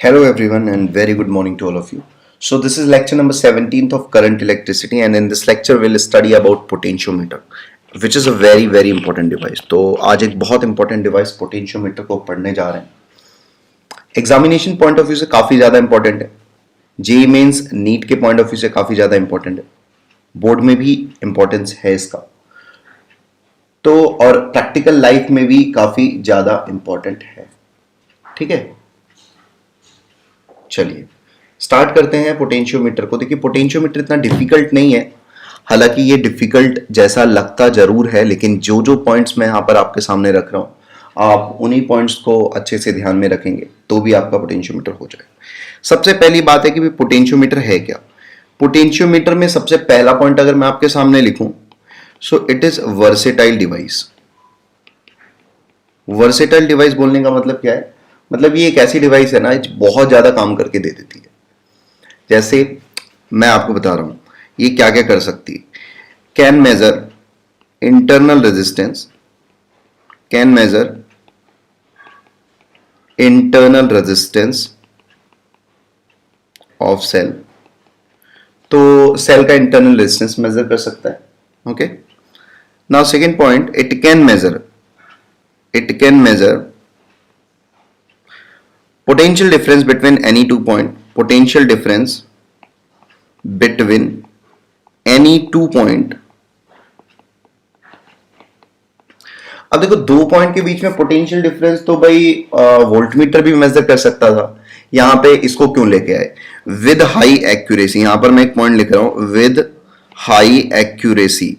Hello everyone and very good morning to all of you. So this is lecture number 17th of current electricity and in this lecture we'll study about potentiometer which is a very important device. तो आज एक बहुत important device potentiometer को पढ़ने जा रहे हैं. Examination point of view से काफ़ी ज़्यादा इंपॉर्टेंट है. जेई मेंस नीट के पॉइंट ऑफ व्यू से काफ़ी ज़्यादा इंपॉर्टेंट है. बोर्ड में भी इंपॉर्टेंस है इसका. तो और प्रैक्टिकल लाइफ में भी काफ़ी ज़्यादा इंपॉर्टेंट है. ठीक है, चलिए स्टार्ट करते हैं पोटेंशियोमीटर को. देखिए पोटेंशियोमीटर इतना डिफिकल्ट नहीं है, हालांकि ये डिफिकल्ट जैसा लगता जरूर है, लेकिन जो जो पॉइंट्स मैं यहाँ पर आपके सामने रख रहा हूँ आप उन्हीं पॉइंट्स को अच्छे से ध्यान में रखेंगे तो भी आपका पोटेंशियोमीटर हो जाएगा. सबसे पहली बात है कि पोटेंशियोमीटर है क्या. पोटेंशियोमीटर में सबसे पहला पॉइंट अगर मैं आपके सामने लिखूं, so it is versatile device. Versatile device बोलने का मतलब क्या है? मतलब ये एक ऐसी डिवाइस है ना जो बहुत ज्यादा काम करके दे देती है. जैसे मैं आपको बता रहा हूं ये क्या क्या कर सकती है. Can measure internal resistance, can measure internal resistance of cell. तो सेल का इंटरनल रेजिस्टेंस मेजर कर सकता है. Okay, now second point, it can measure potential difference between any two point, potential difference between any two point. अब देखो दो point के बीच में पोटेंशियल डिफरेंस तो भाई वोल्टमीटर भी मेजर कर सकता था. यहां पे इसको क्यों लेके आए? With high accuracy. यहां पर मैं एक पॉइंट लिख रहा हूं, विद हाई एक्यूरेसी.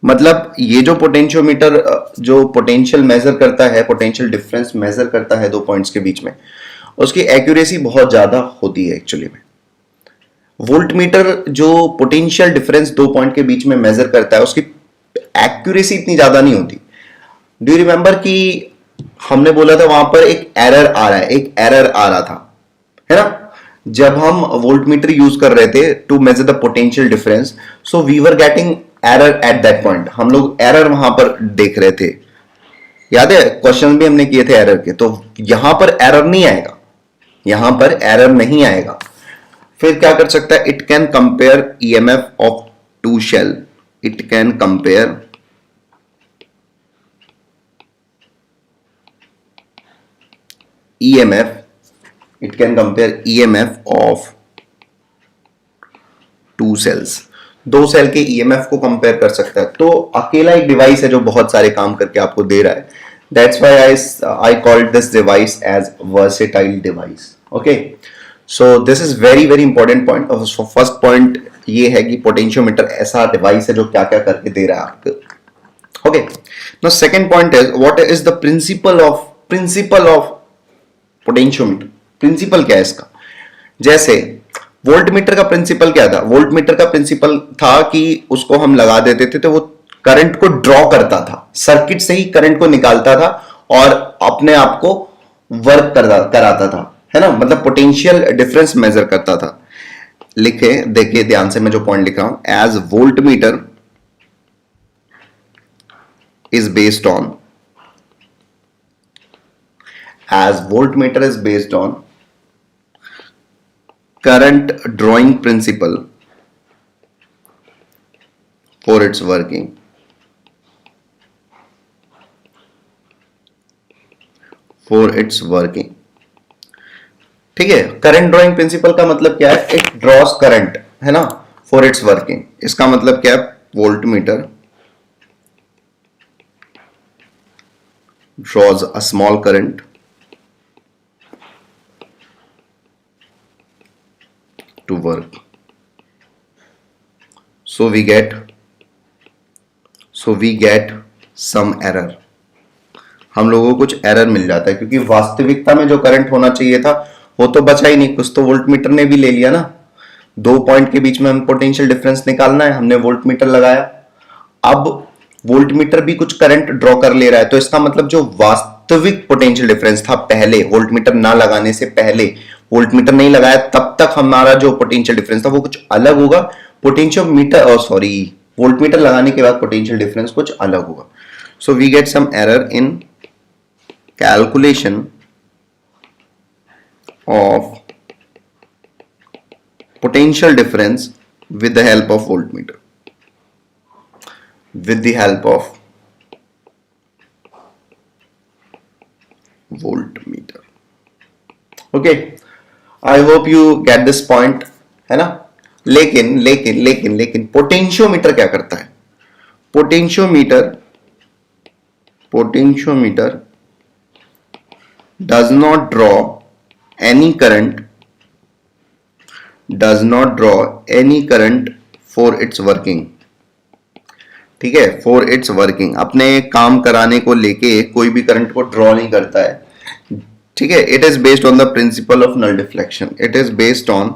मतलब ये जो पोटेंशियोमीटर जो पोटेंशियल मेजर करता है, पोटेंशियल डिफरेंस मेजर करता है दो पॉइंट्स के बीच में, उसकी एक्यूरेसी बहुत ज्यादा होती है एक्चुअली में. वोल्टमीटर जो पोटेंशियल डिफरेंस दो पॉइंट के बीच में मेजर करता है उसकी एक्यूरेसी इतनी ज्यादा नहीं होती. डू यू रिमेंबर कि हमने बोला था वहां पर एक एरर आ रहा है, एक एरर आ रहा था, है ना, जब हम वोल्टमीटर यूज कर रहे थे to measure the potential difference. So we were getting error at that point. हम लोग एरर वहां पर देख रहे थे, याद है क्वेश्चन भी हमने किए थे एरर के. तो यहां पर एरर नहीं आएगा, यहां पर एरर नहीं आएगा. फिर क्या कर सकता है? It can compare EMF of two cell. It can compare EMF, it can compare EMF of two cells. दो सेल के ईएमएफ को कंपेयर कर सकता है. तो अकेला एक डिवाइस है जो बहुत सारे काम करके आपको दे रहा है. That's why I called this device as versatile device. Okay, so this is very important point. First point ये है कि पोटेंशियोमीटर ऐसा डिवाइस है जो क्या क्या करके दे रहा है आपको. Okay, now second point is what is the principle of potentiometer. Principle क्या है इसका? जैसे वोल्टमीटर का प्रिंसिपल क्या था? वोल्टमीटर का प्रिंसिपल था कि उसको हम लगा देते थे तो वो करंट को ड्रॉ करता था, सर्किट से ही करंट को निकालता था और अपने आप को वर्क कराता था, है ना, मतलब पोटेंशियल डिफरेंस मेजर करता था. लिखे देखिए ध्यान से मैं जो पॉइंट लिख रहा हूं, as voltmeter is based on current drawing principle for its working. ठीक है, करंट ड्रॉइंग प्रिंसिपल का मतलब क्या है? इट ड्रॉस करंट, है ना, फॉर इट्स वर्किंग. इसका मतलब क्या है? Voltmeter draws a small current to work. So we get some error. हम लोगों को कुछ एरर मिल जाता है क्योंकि वास्तविकता में जो करंट होना चाहिए था वो तो बचा ही नहीं. कुछ तो वोल्टमीटर ने भी ले लिया ना. दो पॉइंट के बीच में हम पोटेंशियल डिफरेंस निकालना है, हमने वोल्टमीटर लगाया. अब वोल्टमीटर भी कुछ करंट ड्रॉ कर ले रहा है, तो इसका मतलब जो वास्तविक पोटेंशियल डिफरेंस था पहले, वोल्टमीटर ना लगाने से पहले, वोल्टमीटर नहीं लगाया तब तक हमारा जो पोटेंशियल डिफरेंस था वो कुछ अलग होगा. वोल्टमीटर लगाने के बाद पोटेंशियल डिफरेंस कुछ अलग होगा. So we get some error in calculation of potential difference with the help of voltmeter. With the help of voltmeter. Okay, I hope you get this point, है ना? लेकिन लेकिन लेकिन लेकिन पोटेंशियोमीटर क्या करता है? Potentiometer does not draw any current for its working. ठीक है, फॉर इट्स वर्किंग, अपने काम कराने को लेके कोई भी करंट को ड्रॉ नहीं करता है. ठीक है, it is based on the principle of null deflection. It is based on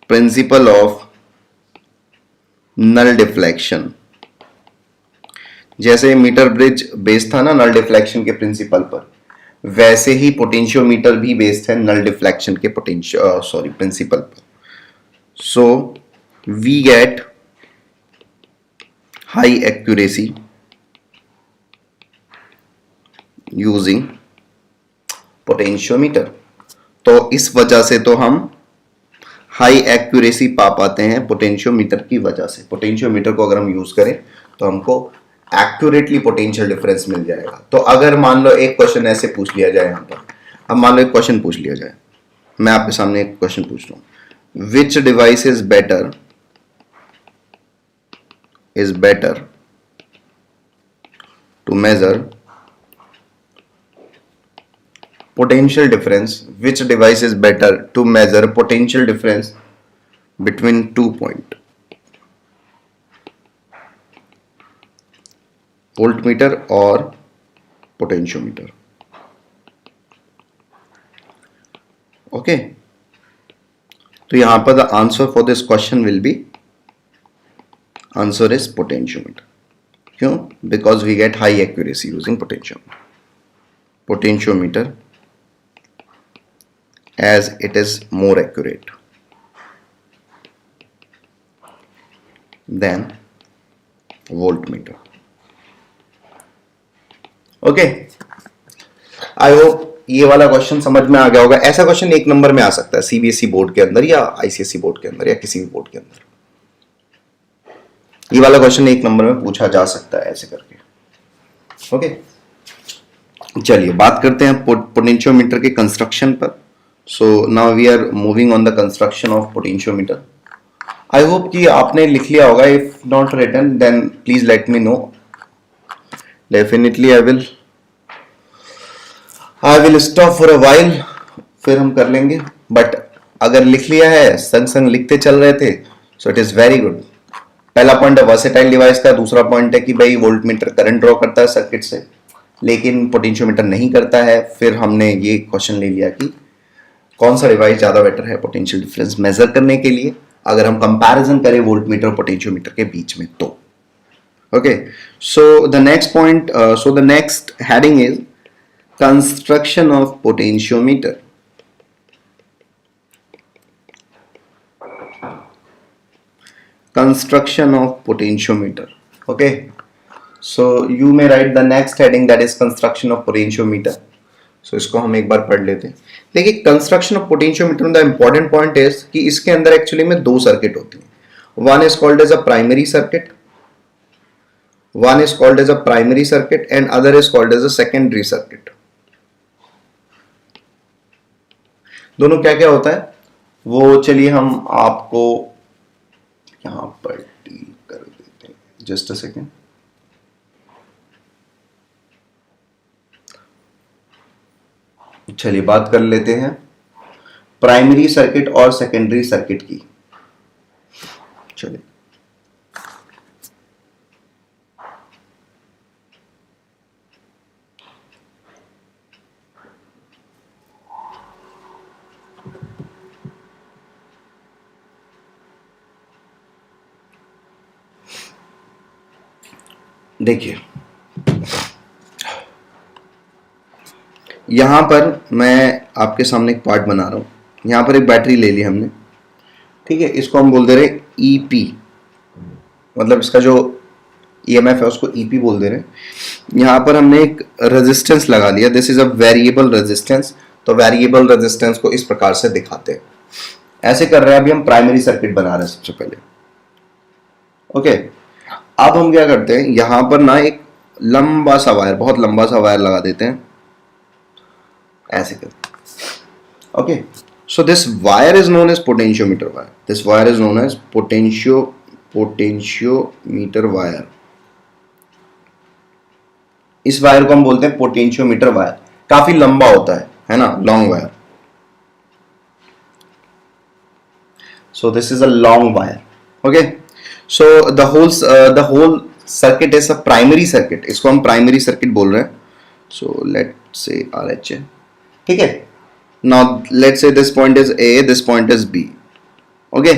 principle of null deflection. जैसे मीटर ब्रिज बेस्ड था ना नल डिफ्लेक्शन के प्रिंसिपल पर, वैसे ही पोटेंशियोमीटर भी बेस्ड है नल डिफ्लेक्शन के प्रिंसिपल पर. सो we get high accuracy using potentiometer. तो इस वजह से तो हम हाई एक्यूरेसी पा पाते हैं पोटेंशियोमीटर की वजह से. पोटेंशियोमीटर को अगर हम यूज करें तो हमको एक्यूरेटली पोटेंशियल डिफरेंस मिल जाएगा. तो अगर मान लो एक क्वेश्चन ऐसे पूछ लिया जाए, यहां पर अब मान लो एक क्वेश्चन पूछ लिया जाए, मैं आपके सामने एक क्वेश्चन पूछ रहा हूं, विच device is better to measure potential difference. Which device is better to measure potential difference between 2 points? Voltmeter or potentiometer? Okay, तो यहां पर the answer for this question will be answer is potentiometer. क्यों? Because we get high accuracy using potentiometer as it is more accurate than voltmeter. Okay, I hope ये वाला question समझ में आ गया होगा. ऐसा क्वेश्चन एक नंबर में आ सकता है सीबीएसई बोर्ड के अंदर या आईसीएसई बोर्ड के अंदर या किसी भी बोर्ड के अंदर. ये वाला क्वेश्चन एक नंबर में पूछा जा सकता है ऐसे करके. ओके, चलिए बात करते हैं पोटेंशियोमीटर के कंस्ट्रक्शन पर. So now we are moving on the construction of potentiometer. I hope कि आपने लिख लिया होगा. If not written then please let me know. Definitely I will stop for a while, फिर हम कर लेंगे. बट अगर लिख लिया है, संग संग लिखते चल रहे थे, so it is very good. पहला पॉइंट है वर्सेटाइल डिवाइस का. दूसरा पॉइंट है कि भाई वोल्टमीटर करंट ड्रॉ करता है सर्किट से, लेकिन पोटेंशियोमीटर नहीं करता है. फिर हमने ये क्वेश्चन ले लिया कि कौन सा डिवाइस ज्यादा बेटर है पोटेंशियल डिफरेंस मेजर करने के लिए, अगर हम कंपैरिजन करें वोल्टमीटर और पोटेंशियोमीटर के बीच में तो. Okay, so the next point, so the next heading is construction of potentiometer. Construction of potentiometer. Okay, so you may write the next heading, that is construction of potentiometer. So इसको हम एक बार पढ़ लेते हैं. देखिए, construction of potentiometer the important point is कि इसके अंदर एक्चुअली में दो सर्किट होती हैं. One is called as a primary circuit, and other is called as a secondary circuit. दोनों क्या क्या होता है वो चलिए हम आपको यहां पर टी कर देते हैं. Just a second. चलिए बात कर लेते हैं प्राइमरी सर्किट और सेकेंडरी सर्किट की. चलिए देखिए, यहां पर मैं आपके सामने एक पार्ट बना रहा हूं. यहां पर एक बैटरी ले ली हमने, ठीक है. इसको हम बोल दे रहे ईपी, मतलब इसका जो ईएमएफ है उसको ईपी बोल दे रहे हैं। यहाँ पर हमने एक रेजिस्टेंस लगा दिया, this is a variable resistance. तो वेरिएबल रेजिस्टेंस को इस प्रकार से दिखाते हैं, ऐसे कर रहे हैं। अभी हम प्राइमरी सर्किट बना रहे हैं सबसे पहले। ओके, अब हम क्या करते हैं, यहां पर ना एक लंबा सा वायर, बहुत लंबा सा वायर लगा देते हैं, ऐसे करते। Okay, so this wire is known as potentiometer wire. This wire is known as potentiometer wire. इस वायर को हम बोलते हैं पोटेंशियोमीटर वायर। काफी लंबा होता है ना, long wire. So this is a long wire. Okay, so the whole circuit is a primary circuit. इसको हम primary circuit बोल रहे हैं। So let's say RHA, ठीक है। Now let's say this point is A, this point is B. Okay,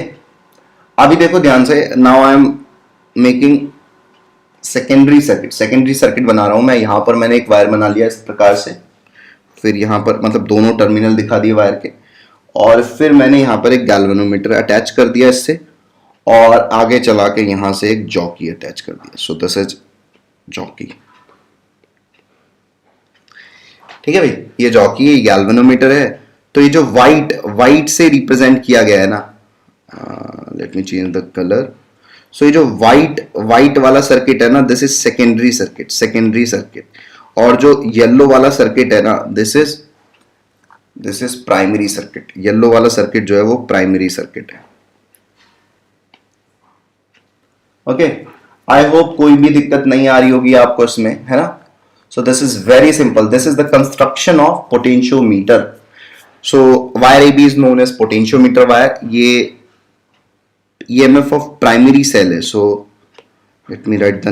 अभी देखो ध्यान से, now I am making secondary circuit. Secondary circuit बना रहा हूं मैं। यहां पर मैंने एक वायर बना लिया इस प्रकार से, फिर यहां पर मतलब दोनों टर्मिनल दिखा दिए वायर के, और फिर मैंने यहां पर एक गैल्वेनोमीटर अटैच कर दिया इससे, और आगे चला के यहां से एक जॉकी अटैच कर दिया। सो दिस इज जॉकी, ठीक है भाई। ये जॉकी है, ये गैल्वेनोमीटर है। तो ये जो वाइट से रिप्रेजेंट किया गया है ना, let me change the colour. So ये जो वाइट वाला सर्किट है ना, दिस इज सेकेंडरी सर्किट। और जो येलो वाला सर्किट है ना, this is primary circuit. Yellow वाला सर्किट जो है वो प्राइमरी सर्किट है। ओके, आई होप कोई भी दिक्कत नहीं आ रही होगी आपको इसमें, है ना। So this is very simple, this is the construction of potentiometer. So wire AB is known as potentiometer wire. ये EMF of primary cell है। So let me write the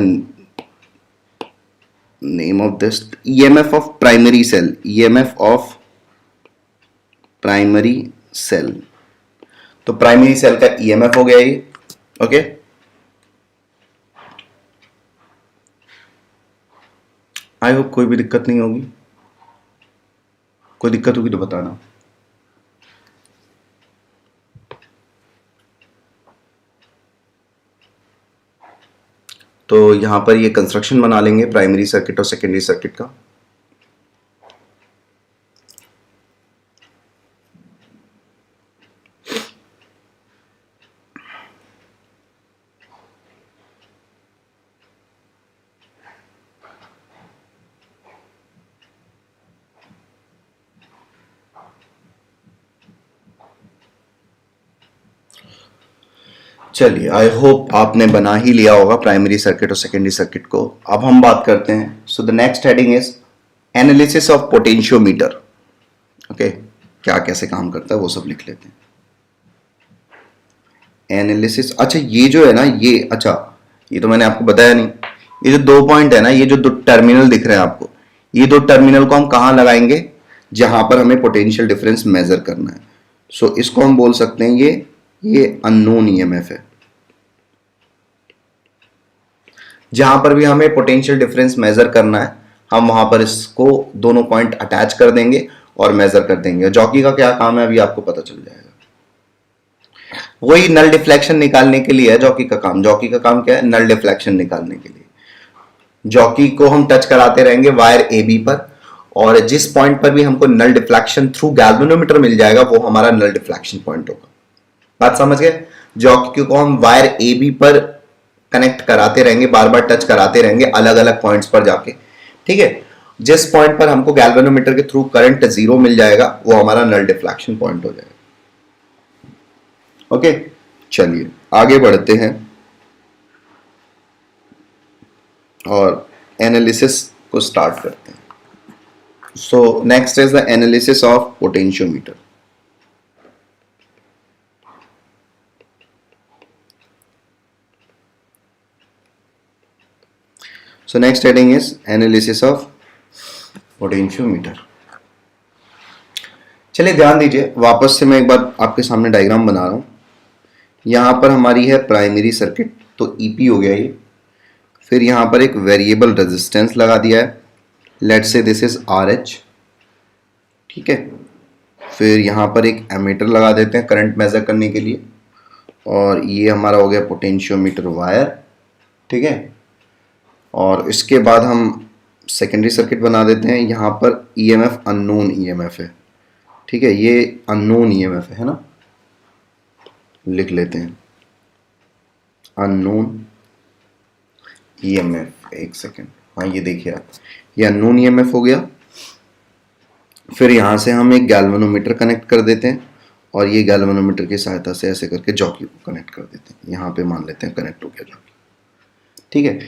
name of this, EMF of primary cell, EMF of primary cell। तो primary cell का EMF हो गया ये। Okay, I hope कोई भी दिक्कत नहीं होगी। कोई दिक्कत होगी तो बताना। तो यहां पर ये कंस्ट्रक्शन बना लेंगे प्राइमरी सर्किट और सेकेंडरी सर्किट का। चलिए, आई होप आपने बना ही लिया होगा प्राइमरी सर्किट और सेकेंडरी सर्किट को। अब हम बात करते हैं। So the next heading is analysis of potentiometer. Okay, क्या कैसे काम करता है वो सब लिख लेते हैं। एनालिसिस, अच्छा ये जो है ना, ये अच्छा ये तो मैंने आपको बताया नहीं। ये जो 2 पॉइंट है ना, ये जो 2 टर्मिनल दिख रहे हैं आपको, ये 2 टर्मिनल को हम कहां लगाएंगे, जहां पर हमें पोटेंशियल डिफरेंस मेजर करना है। सो इसको हम बोल सकते हैं ये अननोन EMF है। जहां पर भी हमें पोटेंशियल डिफरेंस मेजर करना है, हम वहां पर इसको दोनों पॉइंट अटैच कर देंगे और मेजर कर देंगे। जॉकी का क्या काम है अभी आपको पता चल जाएगा। वही नल डिफ्लेक्शन निकालने के लिए है जॉकी का काम। जॉकी का काम क्या है, नल डिफ्लेक्शन निकालने के लिए। जॉकी को हम टच कराते रहेंगे वायर AB पर, और जिस पॉइंट पर भी हमको नल डिफ्लेक्शन थ्रू गैल्वेनोमीटर मिल जाएगा वो हमारा नल डिफ्लेक्शन पॉइंट होगा। बात समझ गए। जॉकी को हम वायर AB पर कनेक्ट कराते रहेंगे, बार बार टच कराते रहेंगे अलग अलग पॉइंट्स पर जाके, ठीक है। जिस पॉइंट पर हमको गैल्वेनोमीटर के थ्रू करंट 0 मिल जाएगा वो हमारा नल डिफ्लेक्शन पॉइंट हो जाएगा। ओके, चलिए आगे बढ़ते हैं और एनालिसिस को स्टार्ट करते हैं। So next is the analysis of potentiometer. So next heading is analysis of potentiometer। चलिए ध्यान दीजिए, वापस से मैं एक बार आपके सामने डायग्राम बना रहा हूं। यहां पर हमारी है प्राइमरी सर्किट, तो EP हो गया ये। फिर यहां पर एक वेरिएबल रेजिस्टेंस लगा दिया है, let's say this is RH, ठीक है। फिर यहां पर एक एमीटर लगा देते हैं करंट मेजर करने के लिए, और ये हमारा हो गया पोटेंशियोमीटर वायर, ठीक है। और इसके बाद हम सेकेंडरी सर्किट बना देते हैं। यहाँ पर ईएमएफ अननोन ईएमएफ है, ठीक है, ये अननोन ईएमएफ है ना, लिख लेते हैं अननोन ईएमएफ। एक सेकेंड, हाँ ये देखिए आप, ये अननोन ईएमएफ हो गया। फिर यहाँ से हम एक गैल्वेनोमीटर कनेक्ट कर देते हैं और ये गैल्वेनोमीटर की सहायता से ऐसे करके जॉकी को कनेक्ट कर देते हैं। यहाँ पे मान लेते हैं कनेक्ट हो गया जॉकी, ठीक है।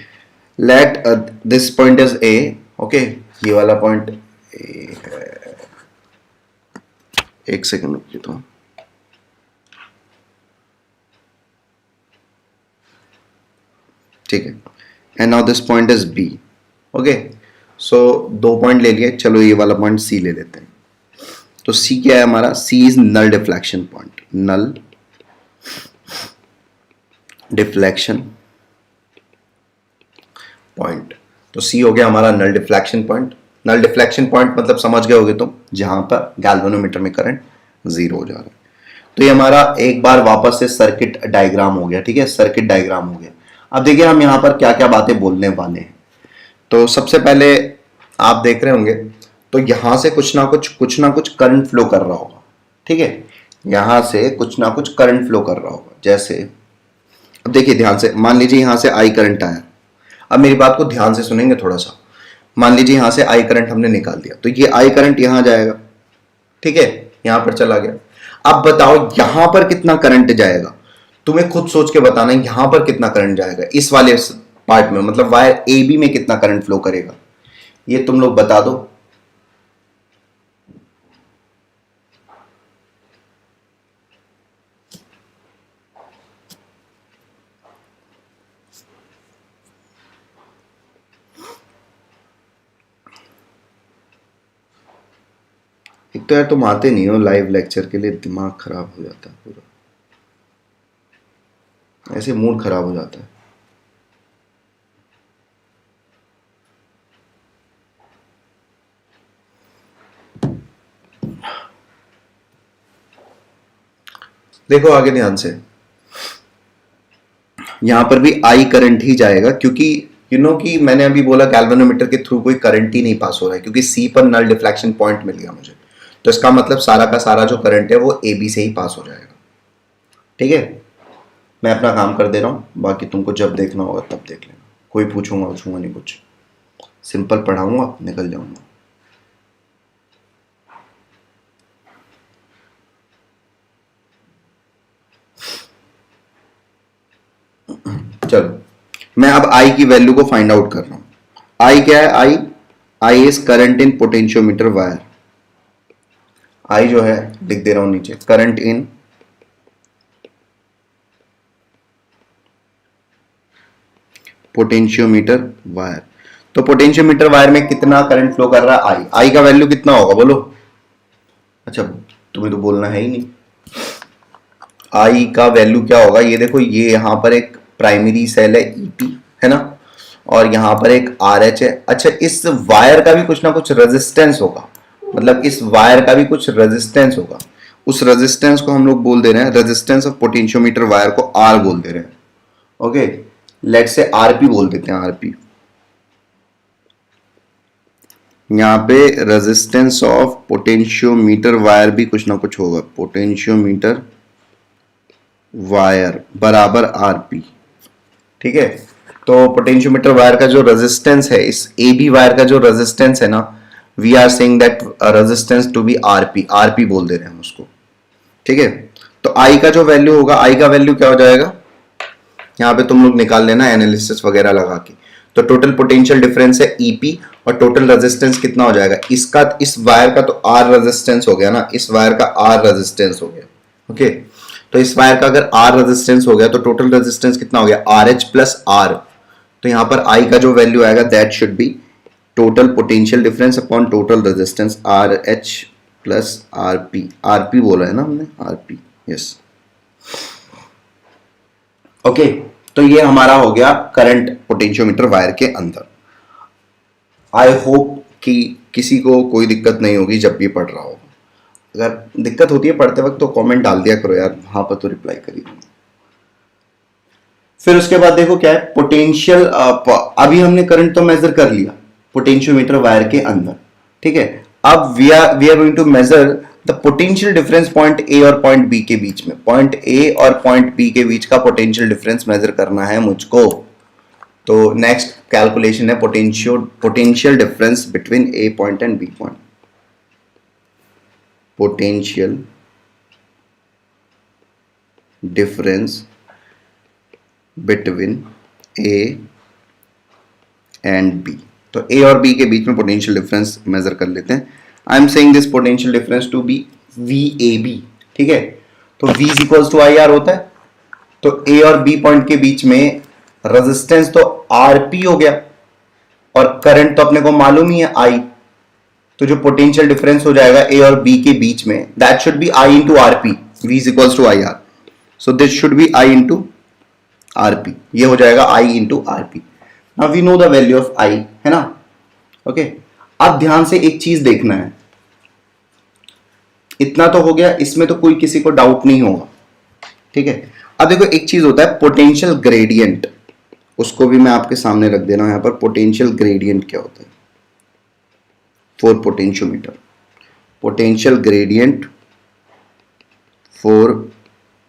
Let this point is a, okay, ये वाला पॉइंट ए है। एक सेकेंड रुकिए तो, ठीक है, and now this point is B, okay. So 2 point ले लिए, चलो ये वाला पॉइंट सी ले लेते हैं। तो सी क्या है हमारा, C is null deflection point, null deflection point. तो सी हो गया हमारा null deflection point. Null deflection point मतलब समझ गए होगे तुम, जहां पर गैल्वेनोमीटर में करंट 0 हो जा रहा है। तो ये हमारा एक बार वापस से सर्किट डायग्राम हो गया, ठीक है, सर्किट डायग्राम हो गया। अब देखिए हम यहां पर क्या क्या बातें बोलने वाले हैं। तो सबसे पहले आप देख रहे होंगे, तो यहां से कुछ ना कुछ करंट फ्लो कर रहा होगा, ठीक है, यहां से कुछ ना कुछ करंट फ्लो कर रहा होगा। जैसे अब देखिए ध्यान से, मान लीजिए यहां से आई करंट आया। अब मेरी बात को ध्यान से सुनेंगे थोड़ा सा। मान लीजिए यहां से आई करंट हमने निकाल दिया, तो ये आई करंट यहां जाएगा, ठीक है, यहां पर चला गया। अब बताओ यहां पर कितना करंट जाएगा, तुम्हें खुद सोच के बताना है यहां पर कितना करंट जाएगा इस वाले पार्ट में, मतलब वायर ए बी में कितना करंट फ्लो करेगा, ये तुम लोग बता दो। एक तो यार तुम आते नहीं हो लाइव लेक्चर के लिए, दिमाग खराब हो जाता है पूरा, ऐसे मूड खराब हो जाता है। देखो आगे ध्यान से, यहां पर भी आई करंट ही जाएगा, क्योंकि यू नो कि मैंने अभी बोला गैल्वेनोमीटर के थ्रू कोई करंट ही नहीं पास हो रहा है, क्योंकि सी पर नल डिफ्लेक्शन पॉइंट मिल गया मुझे। तो इसका मतलब सारा का सारा जो करंट है वो ए बी से ही पास हो जाएगा, ठीक है। मैं अपना काम कर दे रहा हूँ, बाकी तुमको जब देखना होगा तब देख लेना। कोई पूछूंगा नहीं, कुछ सिंपल पढ़ाऊंगा, निकल जाऊंगा। चलो मैं अब आई की वैल्यू को फाइंड आउट कर रहा हूं। आई क्या है, I is current in potentiometer wire. I जो है लिख दे रहा हूं नीचे, करंट इन पोटेंशियोमीटर वायर। तो पोटेंशियोमीटर वायर में कितना करंट फ्लो कर रहा है, आई का वैल्यू कितना होगा बोलो। अच्छा तुम्हें तो बोलना है ही नहीं। आई का वैल्यू क्या होगा, ये देखो, ये यहां पर एक प्राइमरी सेल है ईपी, है ना, और यहां पर एक आरएच है। अच्छा इस वायर का भी कुछ ना कुछ रेजिस्टेंस होगा, मतलब इस वायर का भी कुछ रेजिस्टेंस होगा। उस रेजिस्टेंस को हम लोग बोल दे रहे हैं, रेजिस्टेंस ऑफ पोटेंशियोमीटर वायर को आर बोल दे रहे हैं, ओके। लेट से आरपी बोल देते हैं, आरपी। यहां पे रेजिस्टेंस ऑफ पोटेंशियोमीटर वायर भी कुछ ना कुछ होगा, पोटेंशियोमीटर वायर बराबर आरपी, ठीक है। तो पोटेंशियोमीटर वायर का जो रेजिस्टेंस है, इस ए बी वायर का जो रेजिस्टेंस है ना, we are saying that resistance to be RP, RP बोल दे रहे हैं हम उसको, ठीक है। तो आई का जो वैल्यू होगा, आई का वैल्यू क्या हो जाएगा, यहां पे तुम लोग निकाल लेना एनालिसिस वगैरह लगा के। तो टोटल पोटेंशियल डिफरेंस है ईपी, और टोटल रेजिस्टेंस कितना हो जाएगा इसका, इस वायर का तो आर रेजिस्टेंस हो गया ना, इस वायर का आर रेजिस्टेंस हो गया, ओके। तो इस वायर का अगर आर रेजिस्टेंस हो गया तो टोटल रेजिस्टेंस कितना हो गया, आर एच प्लस आर। तो यहां पर आई का जो वैल्यू आएगा that should B total potential difference upon total resistance, R H plus R P. R P बोला है ना हमने, आर पी, यस, ओके। तो ये हमारा हो गया करंट पोटेंशियोमीटर वायर के अंदर। आई होप कि किसी को कोई दिक्कत नहीं होगी जब भी पढ़ रहा हो। अगर दिक्कत होती है पढ़ते वक्त तो कमेंट डाल दिया करो यार, वहां पर तो रिप्लाई कर ही दूंगा। फिर उसके बाद देखो क्या है पोटेंशियल, अभी हमने करंट तो मेजर कर लिया पोटेंशियोमीटर वायर के अंदर, ठीक है। अब we are going to measure the potential difference point A और पॉइंट बी के बीच में। पॉइंट ए और पॉइंट बी के बीच का पोटेंशियल डिफरेंस मेजर करना है मुझको। तो नेक्स्ट कैलकुलेशन है potential difference between A point and B point. Potential difference between A and B. तो ए और बी के बीच में पोटेंशियल डिफरेंस मेजर कर लेते हैं। I am saying this potential difference to be V A B, ठीक है। तो V is equals to I R होता है। तो ए और बी पॉइंट के बीच में रेजिस्टेंस तो RP हो गया और करंट तो अपने को मालूम ही है I। तो जो पोटेंशियल डिफरेंस हो जाएगा ए और बी के बीच में, that should be I into RP। V is equals to I R, so this should be I into RP। ये हो जाएगा I into RP। Now we know the value of I, है ना, ओके। अब ध्यान से एक चीज देखना है, इतना तो हो गया, इसमें तो कोई किसी को डाउट नहीं होगा, ठीक है। अब देखो एक चीज होता है पोटेंशियल ग्रेडियंट, उसको भी मैं आपके सामने रख दे रहा हूं यहां पर। पोटेंशियल ग्रेडियंट क्या होता है for potentiometer? Potential gradient for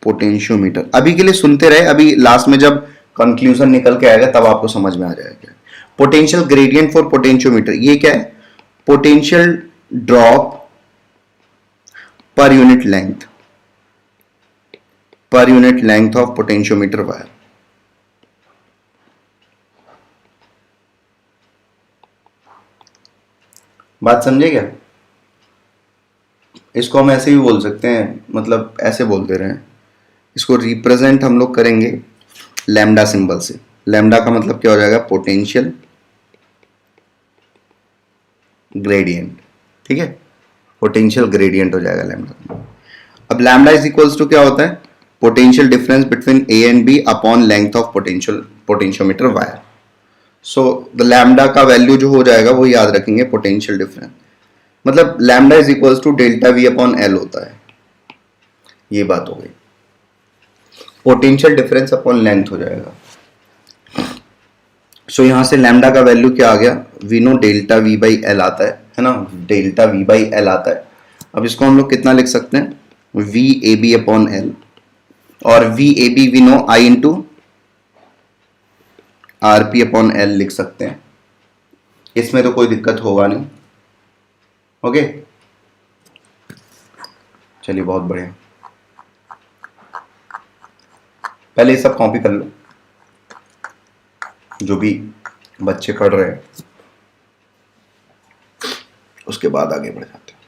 potentiometer, अभी के लिए सुनते रहे, अभी लास्ट में जब कंक्लूजन निकल के आएगा तब आपको समझ में आ जाएगा। पोटेंशियल ग्रेडियंट फॉर पोटेंशियोमीटर ये क्या है? Potential drop per unit length of potentiometer wire. बात समझे क्या? इसको हम ऐसे भी बोल सकते हैं, मतलब ऐसे बोल दे रहे हैं, इसको रिप्रेजेंट हम लोग करेंगे लैम्डा सिंबल से। लैम्डा का मतलब क्या हो जाएगा? पोटेंशियल ग्रेडियंट, ठीक है, पोटेंशियल ग्रेडियंट हो जाएगा लैम्डा। अब लैम्डा इज इक्वल्स टू क्या होता है? Potential difference between A and B upon length of potentiometer wire. So the lambda का वैल्यू जो हो जाएगा वो याद रखेंगे, पोटेंशियल डिफरेंस मतलब lambda is equals to delta V upon L होता है। ये बात हो गई। पोटेंशियल डिफरेंस अपॉन लेंथ हो जाएगा। सो यहां से लैम्डा का वैल्यू क्या आ गया? We know delta V by L आता है ना, डेल्टा वी बाई एल आता है। अब इसको हम लोग कितना लिख सकते हैं? V A B upon L, और V A B V no I into R P upon L लिख सकते हैं। इसमें तो कोई दिक्कत होगा नहीं, ओके। चलिए बहुत बढ़िया, पहले ये सब कॉपी कर लो जो भी बच्चे पढ़ रहे हैं, उसके बाद आगे बढ़ जाते हैं।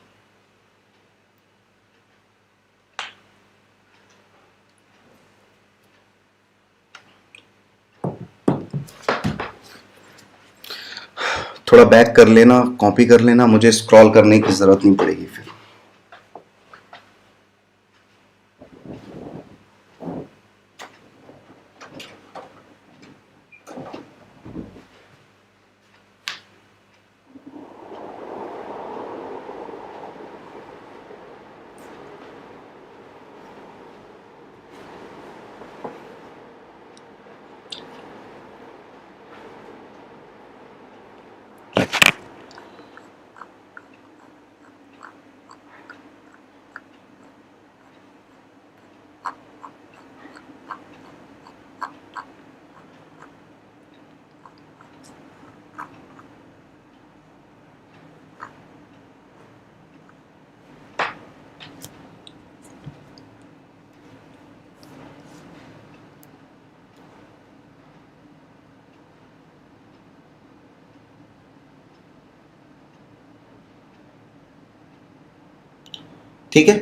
थोड़ा बैक कर लेना, कॉपी कर लेना, मुझे स्क्रॉल करने की जरूरत नहीं पड़ेगी फिर। ठीक है,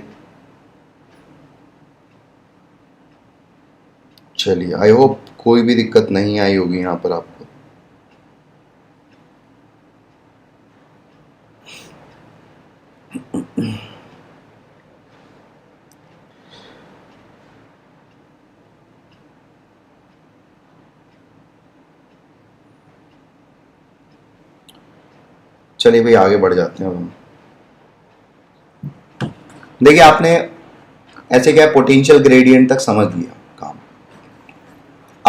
चलिए, आई होप कोई भी दिक्कत नहीं आई होगी यहां पर आपको। चलिए भाई आगे बढ़ जाते हैं अब हम। देखिए आपने ऐसे क्या पोटेंशियल ग्रेडियंट तक समझ लिया काम।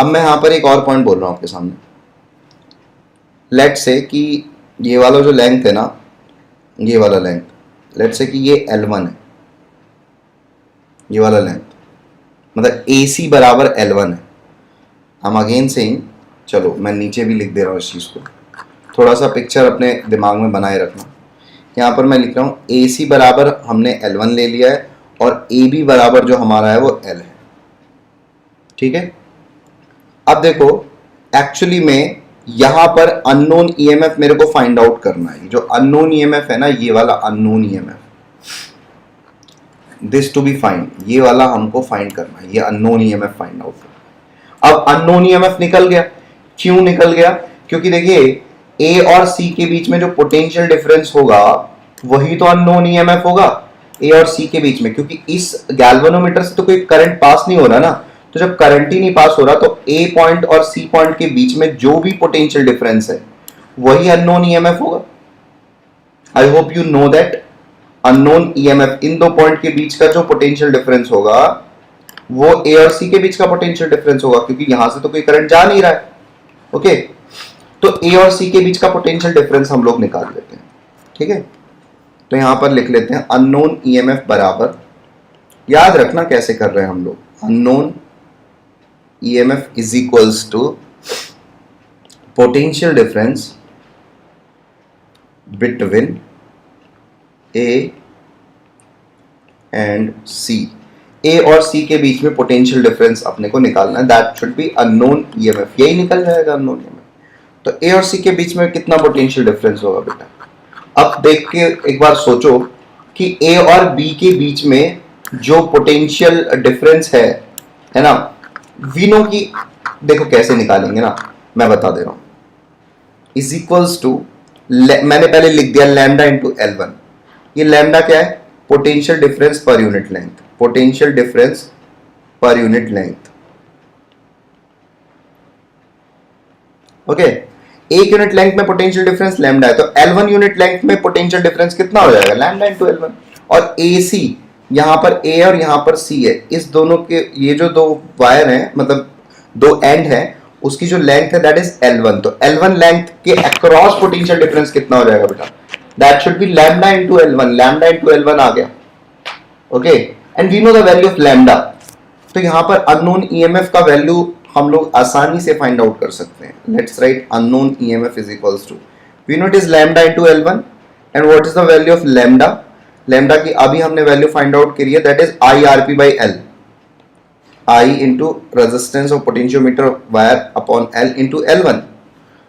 अब मैं यहां पर एक और पॉइंट बोल रहा हूं आपके सामने। लेट से कि ये वाला जो लेंथ है ना, ये वाला लेंथ, लेट से कि ये L1 है, ये वाला लेंथ, मतलब AC बराबर L1 है। हम अगेन सेइंग, चलो मैं नीचे भी लिख दे रहा हूँ इस चीज़ को, थोड़ा सा पिक्चर अपने दिमाग में बनाए रखना। यहाँ पर मैं लिख रहा हूँ AC बराबर हमने L1 ले लिया है और AB बराबर जो हमारा है वो L है, ठीक है। अब देखो एक्चुअली में यहाँ पर अननोन EMF मेरे को फाइंड आउट करना है। जो अननोन EMF है ना, ये वाला unknown EMF, this to be find, ये वाला हमको फाइंड करना है, ये अननोन EMF फाइंड आउट करना है। अब अननोन EMF निकल गया, क्यों निकल गया? क्योंकि देखिए A और C के बीच में जो पोटेंशियल डिफरेंस होगा वही तो अननोन EMF होगा A और C के बीच में, क्योंकि इस गैल्वेनोमीटर से तो कोई करंट पास नहीं हो रहा ना। तो जब करंट ही नहीं पास हो रहा तो A पॉइंट और C पॉइंट के बीच में जो भी पोटेंशियल डिफरेंस है वही अननोन EMF होगा। I hope you know that unknown EMF, इन दो पॉइंट के बीच का जो पोटेंशियल डिफरेंस होगा वो A और C के बीच का पोटेंशियल डिफरेंस होगा, क्योंकि यहां से तो कोई करंट जा नहीं रहा है। ओके, तो A और C के बीच का पोटेंशियल डिफरेंस हम लोग निकाल लेते हैं, ठीक है। तो यहां पर लिख लेते हैं अननोन EMF बराबर, याद रखना कैसे कर रहे हैं हम लोग, unknown EMF is equals to potential difference between A and C। A और C के बीच में पोटेंशियल डिफरेंस अपने को निकालना है, that should B unknown EMF, यही निकल जाएगा अननोन EMF। तो A और C के बीच में कितना पोटेंशियल डिफरेंस होगा बेटा? अब देख के एक बार सोचो कि A और B के बीच में जो पोटेंशियल डिफरेंस है ना, वी नो की, देखो कैसे निकालेंगे ना, मैं बता दे रहा हूं, इज इक्वल्स टू, मैंने पहले लिख दिया लैम्डा इंटू L1। ये लैम्डा क्या है? Potential difference per unit length, potential difference per unit length. Okay, एक यूनिट लेंथ में पोटेंशियल डिफरेंस लैम्डा है, तो L1 यूनिट लेंथ में पोटेंशियल डिफरेंस कितना हो जाएगा? Lambda into L1। और AC, यहां पर A और यहां पर C है, इस दोनों के ये जो दो वायर हैं, मतलब दो एंड है, उसकी जो लेंथ है दैट इज L1। तो L1 लेंथ के अक्रॉस पोटेंशियल डिफरेंस कितना हो जाएगा बेटा? That should be lambda into L1, lambda into L1 आ गया। Okay, and we know the value of lambda. तो यहां पर अननोन EMF का वैल्यू हम लोग आसानी से फाइंड आउट कर सकते हैं। Let's write unknown EMF is equals to, we know it is lambda into L1 and what is the value of lambda? Lambda की अभी हमने वैल्यू फाइंड आउट करी है, that is IRP by L, I into resistance of potentiometer wire upon L into L1.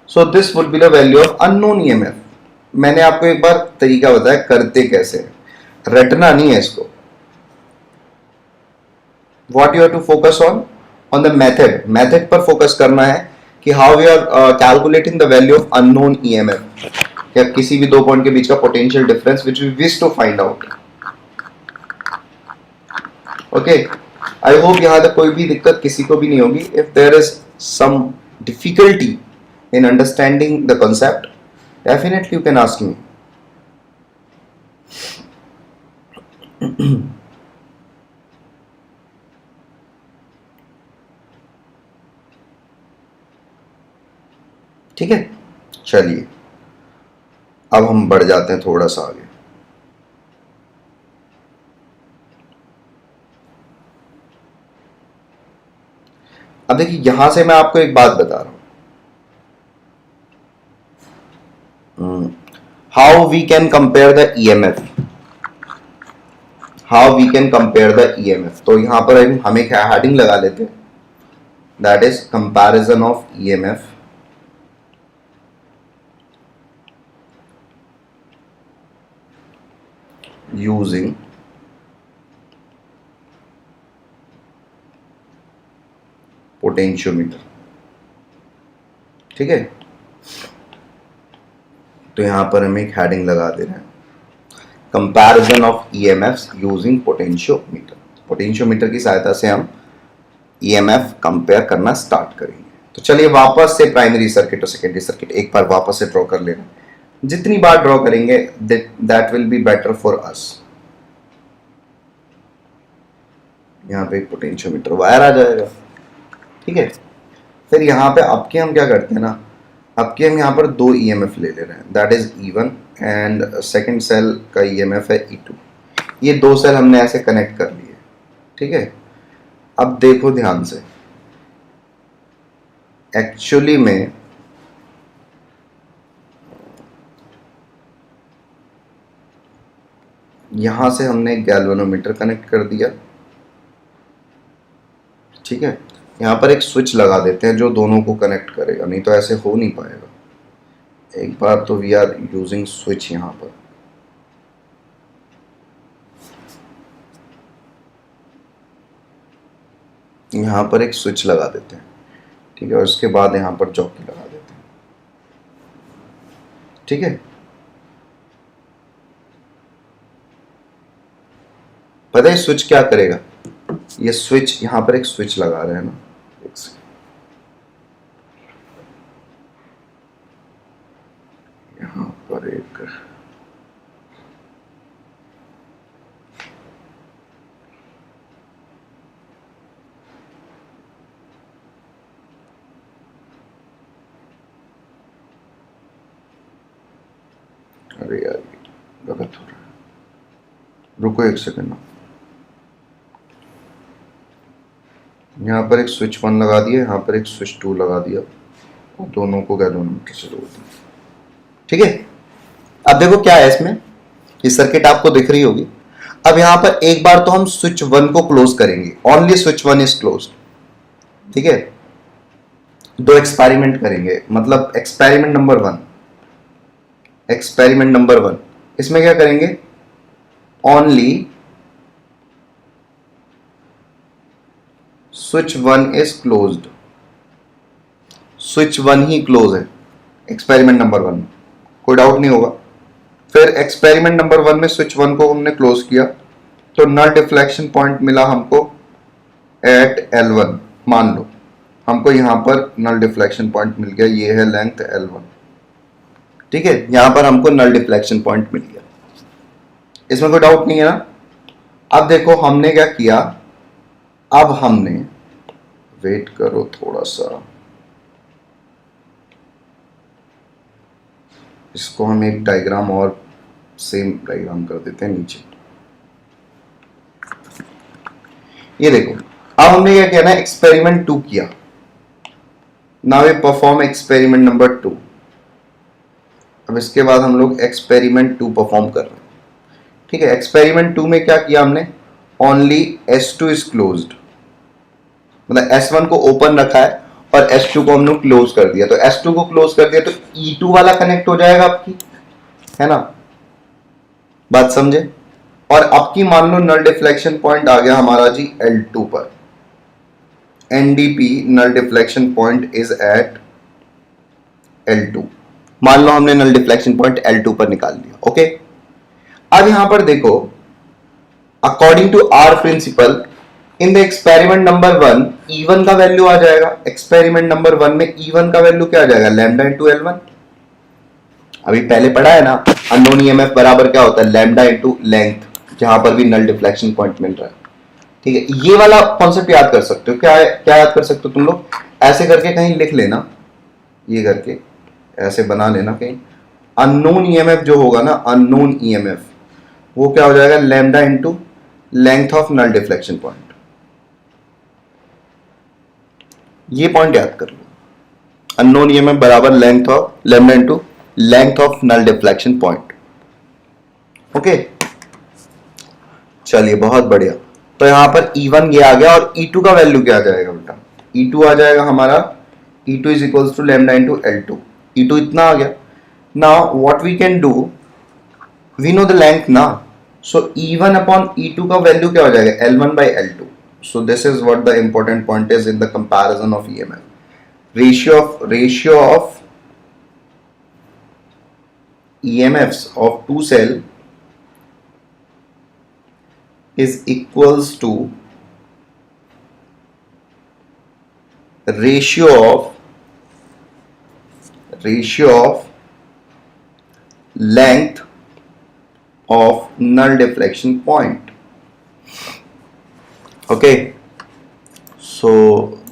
So this would be the value of unknown EMF. मैंने आपको एक बार तरीका बताया करते कैसे, रटना नहीं है इसको। What you have to focus on the method, method पर फोकस करना है कि how we are calculating the value of unknown EMF, या किसी भी दो पॉइंट के बीच का potential difference which we wish to find out. Okay, I hope यहाँ तक कोई भी दिक्कत किसी को भी नहीं होगी। If there is some difficulty in understanding the concept, definitely you can ask me. ठीक है, चलिए अब हम बढ़ जाते हैं थोड़ा सा आगे। अब देखिए यहां से मैं आपको एक बात बता रहा हूं, how we can compare the EMF, how we can compare the EMF। तो यहां पर हम एक हेडिंग लगा लेते हैं, that is comparison of EMF using potentiometer. ठीक है, तो यहां पर हम एक हेडिंग लगा दे रहे हैं, comparison of EMFs using potentiometer. Potentiometer की सहायता से हम EMF कंपेयर करना स्टार्ट करेंगे। तो चलिए वापस से प्राइमरी सर्किट और सेकेंडरी सर्किट एक बार वापस से ड्रॉ कर लेना। जितनी बार ड्रॉ करेंगे that will be better for us. यहाँ पे एक पोटेंशियोमीटर वायर आ जाएगा, ठीक है। फिर यहाँ पे आपके हम क्या करते हैं ना, आपके हम यहाँ पर दो ईएमएफ ले रहे हैं, that is E1 and second cell का ईएमएफ है E2। ये दो सेल हमने ऐसे कनेक्ट कर लिए, ठीक है। अब देखो ध्यान से, एक्चुअली में यहां से हमने एक गैल्वेनोमीटर कनेक्ट कर दिया, ठीक है। यहाँ पर एक स्विच लगा देते हैं जो दोनों को कनेक्ट करेगा, नहीं तो ऐसे हो नहीं पाएगा। एक बार तो वी आर यूजिंग स्विच यहाँ पर, यहाँ पर एक स्विच लगा देते हैं, ठीक है, और उसके बाद यहाँ पर जॉकी लगा देते हैं, ठीक है। पता है स्विच क्या करेगा, ये स्विच यहाँ पर एक स्विच लगा रहे हैं ना, एक सेकंड, यहाँ पर एक अरे यार गलत हो रहा है, रुको एक सेकंड ना। यहाँ पर एक स्विच 1 लगा दिया, यहाँ पर एक स्विच 2 लगा दिया और दोनों को गैल्वेनोमीटर से जोड़ दिया, ठीक है। अब देखो क्या है इसमें, ये सर्किट आपको दिख रही होगी। अब यहाँ पर एक बार तो हम स्विच 1 को क्लोज करेंगे, ओनली स्विच 1 इज क्लोज, ठीक है। दो एक्सपेरिमेंट करेंगे, मतलब एक्सपेरिमेंट नंबर 1, एक्सपेरिमेंट नंबर 1 इसमें क्या करेंगे, only switch 1 is closed, switch 1 he close है एक्सपेरिमेंट नंबर 1 में, कोई डाउट नहीं होगा। फिर एक्सपेरिमेंट नंबर 1 में स्विच 1 को हमने क्लोज किया तो नल डिफ्लेक्शन पॉइंट मिला हमको एट L1, मान लो हमको यहां पर नल डिफ्लेक्शन पॉइंट मिल गया, ये है लेंथ L1, ठीक है। यहां पर हमको नल डिफ्लेक्शन पॉइंट मिल गया, इसमें कोई डाउट नहीं है ना। अब देखो हमने क्या किया, अब हमने, वेट करो थोड़ा सा, इसको हम एक डायग्राम और सेम डायग्राम कर देते हैं नीचे। ये देखो अब हमने क्या किया ना, एक्सपेरिमेंट 2 किया, now we perform experiment number 2। अब इसके बाद हम लोग एक्सपेरिमेंट 2 परफॉर्म कर रहे हैं, ठीक है। एक्सपेरिमेंट 2 में क्या किया हमने, ओनली S2 इज क्लोज्ड, मतलब S1 को ओपन रखा है और S2 को हमने क्लोज कर दिया, तो S2 को क्लोज कर दिया तो E2 वाला कनेक्ट हो जाएगा आपकी, है ना, बात समझे। और आपकी मान लो नल डिफ्लेक्शन पॉइंट आ गया हमारा जी L2 पर, NDP null deflection point is at L2, मान लो हमने नल डिफ्लेक्शन पॉइंट L2 पर निकाल लिया, ओके। अब यहां पर देखो, according to our principle in the experiment number 1 E1 का वैल्यू आ जाएगा, एक्सपेरिमेंट नंबर 1 में E1 का वैल्यू क्या आ जाएगा, लैम्डा इंटू L1। अभी पहले पढ़ा है ना, अननोन ईएमएफ बराबर क्या होता है, लैम्डा इंटू लेंथ, जहां पर भी नल डिफ्लेक्शन पॉइंट मिल रहा है, ठीक है। ये वाला कॉन्सेप्ट याद कर सकते हो, क्या है, क्या याद कर सकते हो तुम लोग, ऐसे करके कहीं लिख लेना, ये करके ऐसे बना लेना कहीं, अननोन ईएमएफ जो होगा ना, अननोन ईएमएफ वो क्या हो जाएगा, lambda into length of null deflection point. ये पॉइंट याद कर लो, अननोन ईएमएफ बराबर length of lambda into length of null deflection point, okay. चलिए बहुत बढ़िया, तो यहां पर E1 ये आ गया और E2 का वैल्यू क्या आ जाएगा बेटा, E2 आ जाएगा हमारा, E2 is equals to lambda into L2, E2 इतना आ गया। Now what we can do, we know the length ना, सो E1 अपॉन E2 का वैल्यू क्या हो जाएगा, L1 by L2। So this is what the important point is in the comparison of EMF. Ratio of EMFs of two cell is equals to ratio of length of null deflection point. Okay, so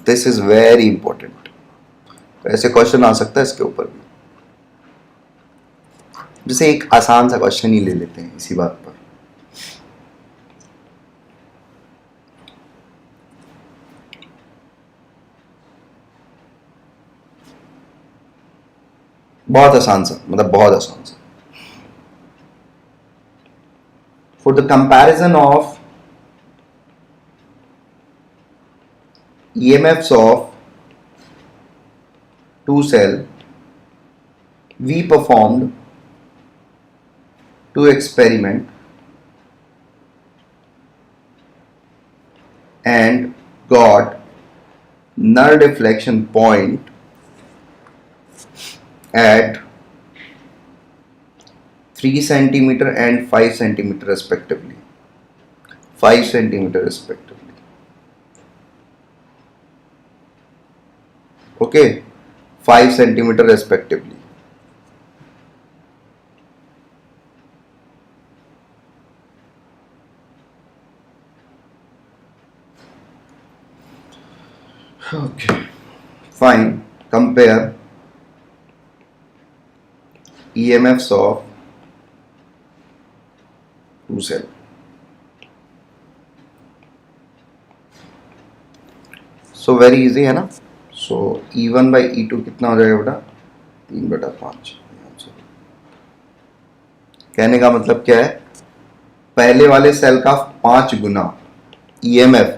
this is very important. तो ऐसे question आ सकता है इसके ऊपर भी। जैसे एक आसान सा क्वेश्चन ही ले लेते हैं इसी बात पर। बहुत आसान सा, मतलब बहुत आसान सा। For the comparison of EMFs of two cell, we performed two experiment and got null deflection point at 3 centimeter and 5 centimeter respectively. 5 centimeter respectively. Okay, 5 centimeter respectively. Okay, fine. Compare EMFs of two cell. So very easy है ना. So E1 by E2 कितना हो जाएगा बेटा? 3/5। कहने का मतलब क्या है? पहले वाले सेल का 5 गुना EMF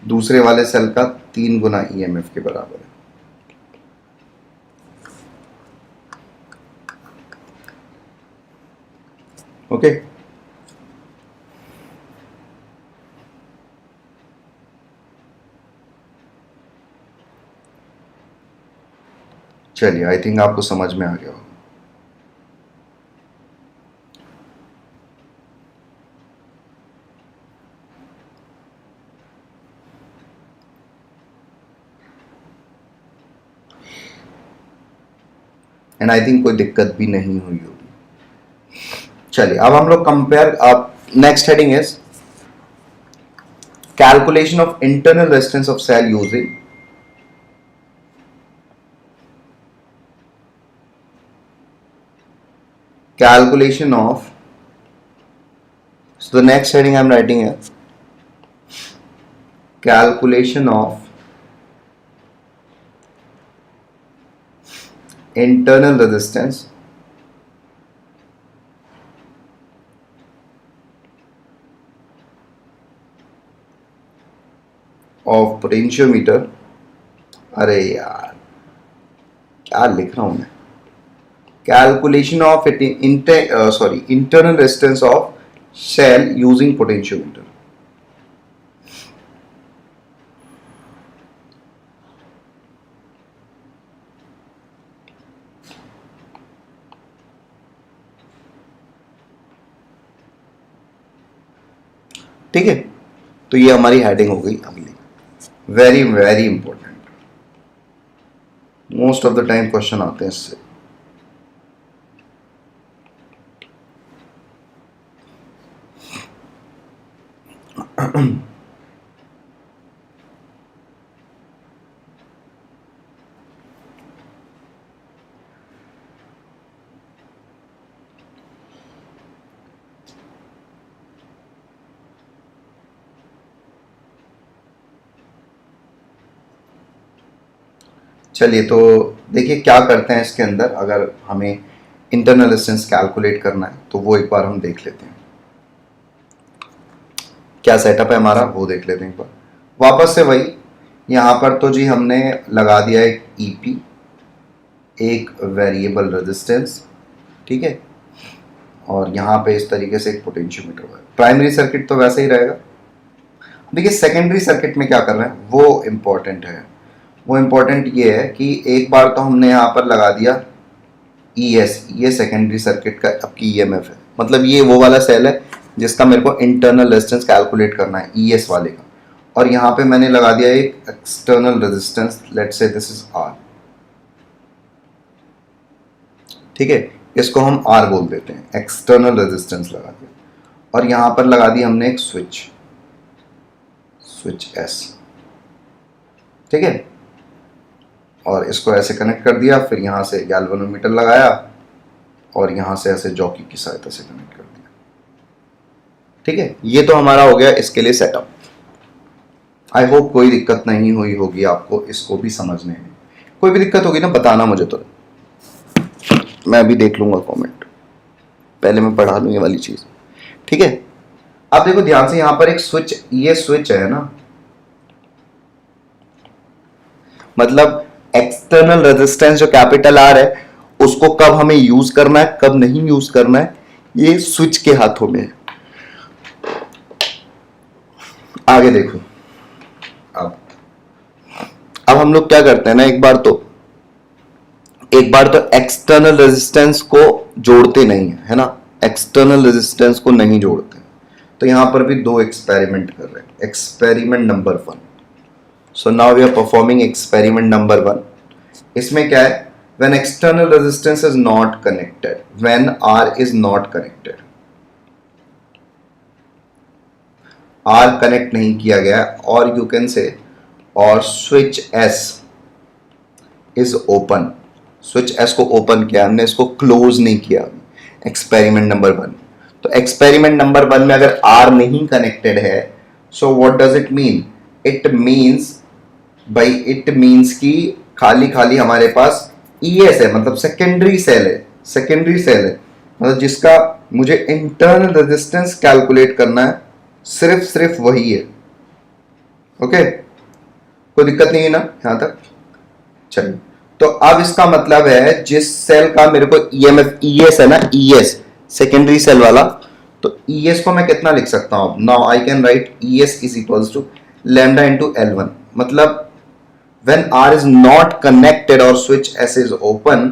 दूसरे वाले सेल का 3 गुना EMF के बराबर है। ओके, चलिए, आई थिंक आपको समझ में आ गया होगा। एंड आई थिंक कोई दिक्कत भी नहीं हुई होगी। चलिए, अब हम लोग कंपेयर, अब next heading is calculation of internal resistance of cell using calculation of, so the next heading I am writing here, calculation of internal resistance of potentiometer। अरे यार क्या लिख रहा हूं मैं, calculation of internal resistance of cell using potentiometer। ठीक है, तो ये हमारी हेडिंग हो गई अगली। Very very important, most of the time question आते हैं इससे। चलिए, तो देखिए क्या करते हैं इसके अंदर। अगर हमें इंटरनल रेजिस्टेंस कैलकुलेट करना है तो वो एक बार हम देख लेते हैं, क्या सेटअप है हमारा वो देख लेते हैं एक बार। वापस से वही, यहाँ पर तो जी हमने लगा दिया एक EP, एक वेरिएबल रेजिस्टेंस, ठीक है, और यहाँ पे इस तरीके से एक पोटेंशियोमीटर है। प्राइमरी सर्किट तो वैसे ही रहेगा। देखिए सेकेंडरी सर्किट में क्या कर रहे हैं वो इम्पोर्टेंट है। वो इम्पोर्टेंट ये है कि एक बार तो हमने यहाँ पर लगा दिया ES, ये सेकेंडरी सर्किट का आपकी EMF है, मतलब ये वो वाला सेल है जिसका मेरे को इंटरनल रेजिस्टेंस कैलकुलेट करना है, ES वाले का। और यहाँ पे मैंने लगा दिया एक external resistance, let's say this is R, ठीक है, इसको हम R बोल देते हैं, एक्सटर्नल रेजिस्टेंस लगा दिया। और यहाँ पर लगा दी हमने एक स्विच S, ठीक है। और इसको ऐसे कनेक्ट कर दिया, फिर यहाँ से गैल्वेनोमीटर लगाया और यहाँ से ऐसे जॉकी की सहायता से कनेक्ट कर दिया। ठीक है, ये तो हमारा हो गया इसके लिए सेटअप। आई होप कोई दिक्कत नहीं हुई होगी आपको इसको भी समझने में। कोई भी दिक्कत होगी ना बताना मुझे, तो मैं अभी देख लूंगा कमेंट, पहले मैं पढ़ा लूँ ये वाली चीज। ठीक है, अब देखो ध्यान से, यहां पर एक स्विच, ये स्विच है ना, मतलब एक्सटर्नल रेजिस्टेंस जो कैपिटल आर है उसको कब हमें यूज करना है कब नहीं यूज करना है ये स्विच के हाथों में है। आगे देखो, अब हम लोग क्या करते हैं ना, एक बार तो एक्सटर्नल रेजिस्टेंस को जोड़ते नहीं है ना, एक्सटर्नल रेजिस्टेंस को नहीं जोड़ते। तो यहां पर भी दो एक्सपेरिमेंट कर रहे हैं। Experiment number 1, so now we are performing experiment number 1। इसमें क्या है, when external resistance is not connected, when R is not connected, R connect नहीं किया गया, और यू कैन से और switch S is open, switch S को open किया हमने, इसको क्लोज नहीं किया। एक्सपेरिमेंट नंबर 1, तो एक्सपेरिमेंट नंबर 1 में अगर R नहीं कनेक्टेड है, so what does it mean, it means कि खाली खाली हमारे पास ES है, मतलब सेकेंडरी सेल है, मतलब जिसका मुझे इंटरनल रेजिस्टेंस कैलकुलेट करना है, सिर्फ वही है। ओके, कोई दिक्कत नहीं है ना यहां तक? चलिए, तो अब इसका मतलब है जिस सेल का मेरे को EMF ES है ना, ES सेकेंडरी सेल वाला, तो ES को मैं कितना लिख सकता हूं? Now I can write ES is equals to lambda into L1, मतलब when R is not connected और switch S is open,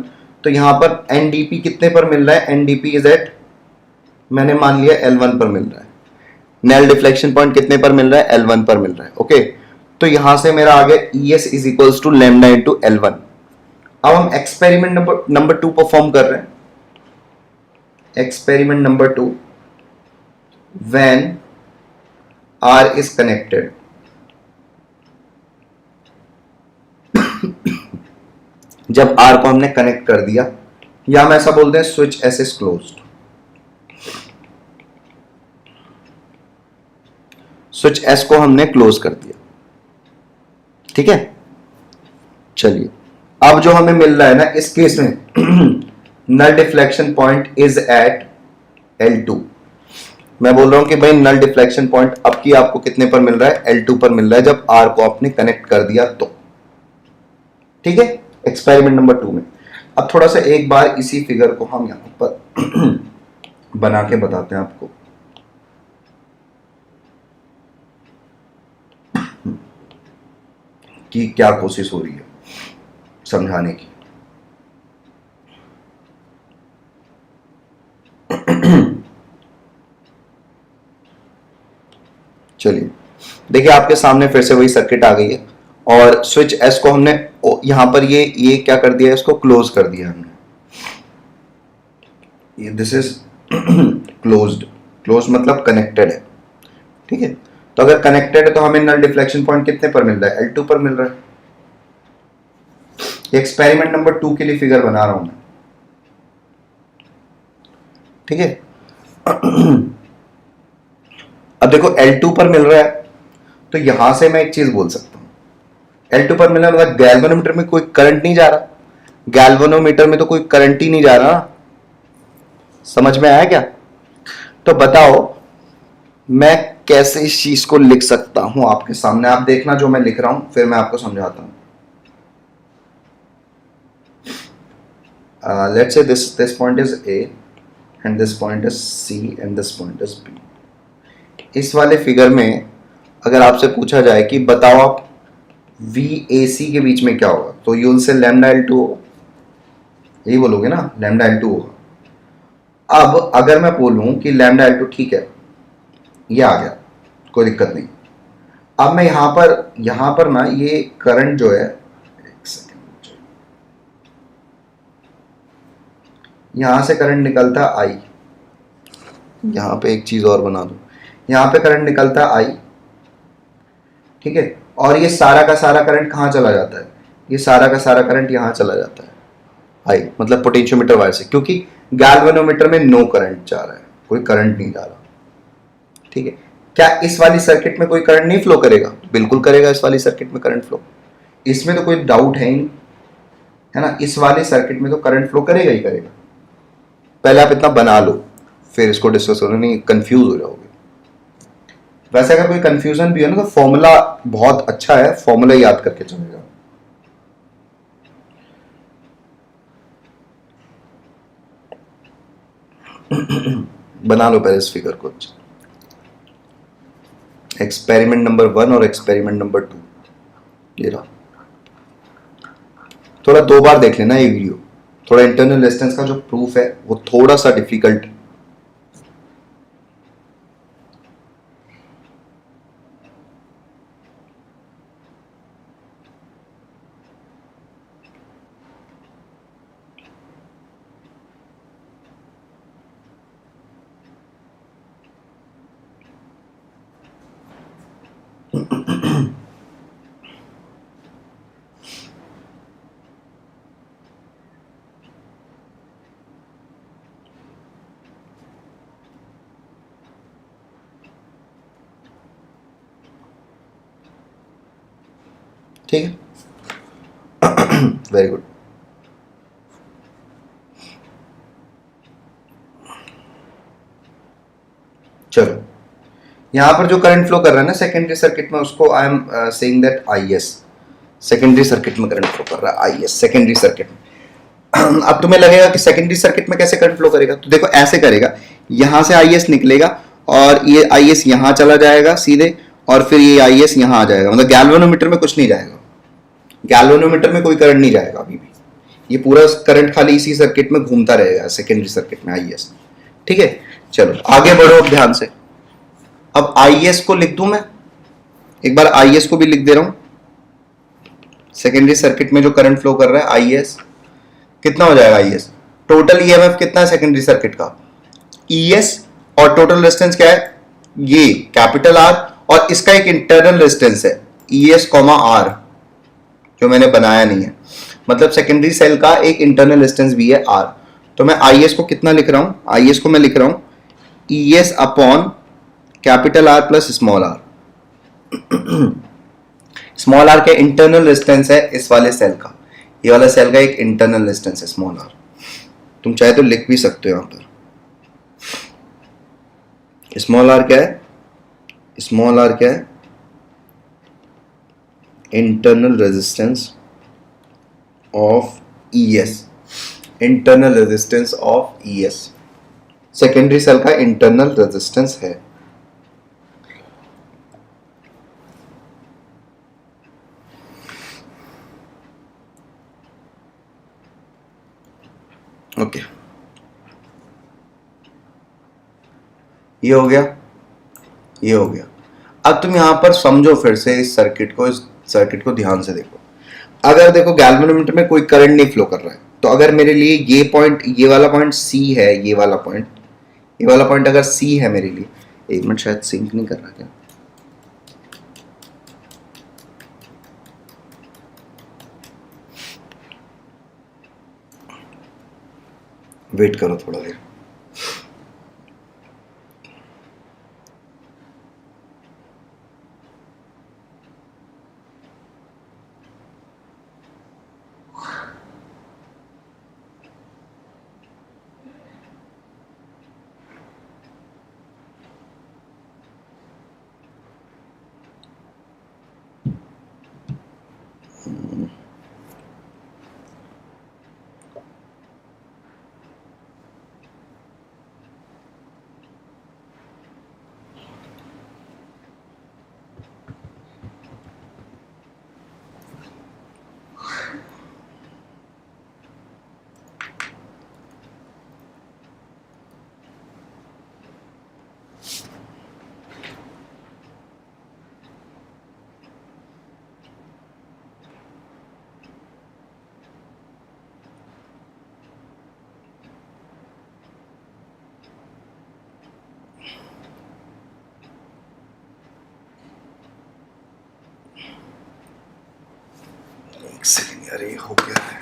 तो यहां पर NDP कितने पर मिल रहा है? NDP is at, मैंने मान लिया L1 पर मिल रहा है। नेल डिफ्लेक्शन पॉइंट कितने पर मिल रहा है? L1 पर मिल रहा है। ओके, तो यहां से मेरा आ गया ES is equals to lambda into L1। अब हम एक्सपेरिमेंट नंबर 2 परफॉर्म कर रहे हैं। Experiment number 2, when R is connected, जब R को हमने कनेक्ट कर दिया, या हम ऐसा बोलते हैं switch S is closed, switch S को हमने क्लोज कर दिया। ठीक है, चलिए, अब जो हमें मिल रहा है ना इस केस में null deflection point is at L2। मैं बोल रहा हूं कि भाई नल डिफ्लेक्शन पॉइंट अब की आपको कितने पर मिल रहा है? L2 पर मिल रहा है, जब R को आपने कनेक्ट कर दिया तो। ठीक है, एक्सपेरिमेंट नंबर 2 में। अब थोड़ा सा एक बार इसी फिगर को हम यहां पर बना के बताते हैं आपको। कि क्या कोशिश हो रही है समझाने की। चलिए, देखिए आपके सामने फिर से वही सर्किट आ गई है, और स्विच S को हमने यहां पर ये क्या कर दिया है, इसको क्लोज कर दिया हमने। दिस इज क्लोज्ड, क्लोज मतलब कनेक्टेड है। ठीक है, तो अगर कनेक्टेड है तो हमें नल डिफ्लेक्शन पॉइंट कितने पर मिल रहा है? L2 पर मिल रहा है। एक्सपेरिमेंट नंबर 2 के लिए फिगर बना रहा हूं मैं। ठीक है, अब देखो L2 पर मिल रहा है, तो यहां से मैं एक चीज बोल सकता हूं, L2 पर मिल रहा है मतलब गैल्वेनोमीटर में कोई करंट नहीं जा रहा। गैल्वेनोमीटर में तो कोई करंट ही नहीं जा रहा। समझ में आया क्या? तो बताओ मैं कैसे इस चीज को लिख सकता हूं आपके सामने। आप देखना जो मैं लिख रहा हूं, फिर मैं आपको समझाता हूं। Let's say this point is A and this point is C and this point is B. इस वाले फिगर में अगर आपसे पूछा जाए कि बताओ आप VAC के बीच में क्या होगा, तो you will say lambda L2 होगा, यही बोलोगे ना, लैम्डा L2 होगा। अब अगर मैं बोलूं कि लैम्डा L2 ठीक है, ये आ गया, कोई दिक्कत नहीं। अब मैं यहां पर ना ये करंट जो है, यहां से करंट निकलता I, यहां पे एक चीज और बना दूं, यहां पे करंट निकलता I। ठीक है, और ये सारा का सारा करंट कहां चला जाता है? ये सारा का सारा करंट यहाँ चला जाता है, आई मतलब पोटेंशियोमीटर वायर से, क्योंकि गैल्वेनोमीटर में नो करंट जा रहा है, कोई करंट नहीं जा रहा। ठीक है, क्या इस वाली सर्किट में कोई करंट नहीं फ्लो करेगा? बिल्कुल करेगा इस वाली सर्किट में करंट फ्लो, इसमें तो कोई डाउट है ही नहीं, है ना। इस वाले सर्किट में तो करंट फ्लो करेगा ही करेगा। पहले आप इतना बना लो, फिर इसको डिस्कस करो, नहीं कंफ्यूज हो जाओगे। वैसे अगर कोई कंफ्यूजन भी है ना तो फॉर्मूला बहुत अच्छा है, फॉर्मूला याद करके चलेगा। बना लो पहले इस फिगर को। एक्सपेरिमेंट नंबर 1 और एक्सपेरिमेंट नंबर 2 ये रहा। थोड़ा 2 बार देख लेना ये वीडियो, थोड़ा इंटरनल रेजिस्टेंस का जो प्रूफ है वो थोड़ा सा डिफिकल्ट। ठीक है, वेरी गुड। चलो, यहां पर जो करंट फ्लो कर रहा है ना सेकेंडरी सर्किट में, उसको आई am saying that I S, secondary circuit में करंट फ्लो कर रहा है आई एस सेकेंडरी सर्किट में। अब तुम्हें लगेगा कि सेकेंडरी सर्किट में कैसे करंट फ्लो करेगा, तो देखो ऐसे करेगा, यहां से आई एस निकलेगा और ये आई एस यहां चला जाएगा सीधे, और फिर ये आई एस यहां आ जाएगा, मतलब गैल्वेनोमीटर में कुछ नहीं जाएगा, गैल्वेनोमीटर में कोई करंट नहीं जाएगा अभी भी, ये पूरा करंट खाली इसी सर्किट में घूमता रहेगा, सेकेंडरी सर्किट में आई एस। ठीक है, चलो आगे बढ़ो अब ध्यान से। अब आई एस को लिख दूं मैं, एक बार आई एस को भी लिख दे रहा हूं। सेकेंडरी सर्किट में जो करंट फ्लो कर रहा है आई एस, कितना हो जाएगा आई एस, टोटल ईएमएफ कितना है सेकेंडरी सर्किट का, ई एस, और टोटल रेजिस्टेंस क्या है, ये कैपिटल आर, और इसका एक इंटरनल रेजिस्टेंस है ई एस कॉमा आर, जो मैंने बनाया नहीं है, मतलब सेकेंडरी सेल का एक इंटरनल रेजिस्टेंस भी है आर। तो मैं आई एस को कितना लिख रहा हूं, आई एस को मैं लिख रहा हूं E S upon capital R plus small R. Small R का इंटरनल रेजिस्टेंस है इस वाले सेल का, ये वाला सेल का एक इंटरनल रेजिस्टेंस है स्मॉल आर, तुम चाहे तो लिख भी सकते हो यहां पर। स्मॉल आर क्या है, स्मॉल आर क्या है, internal resistance of E S, internal resistance of E S, secondary cell का इंटरनल रेजिस्टेंस है। ओके, ये हो गया, ये हो गया। अब तुम यहां पर समझो फिर से इस सर्किट को, इस सर्किट को ध्यान से देखो। अगर देखो गैल्वेनोमीटर में कोई करंट नहीं फ्लो कर रहा है, तो अगर मेरे लिए ये पॉइंट, ये वाला पॉइंट सी है, ये वाला पॉइंट, ये वाला पॉइंट अगर सी है मेरे लिए, एक मिनट शायद सिंक नहीं कर रहा क्या, वेट करो थोड़ा देर। सेकंड यार, ये हो गया है।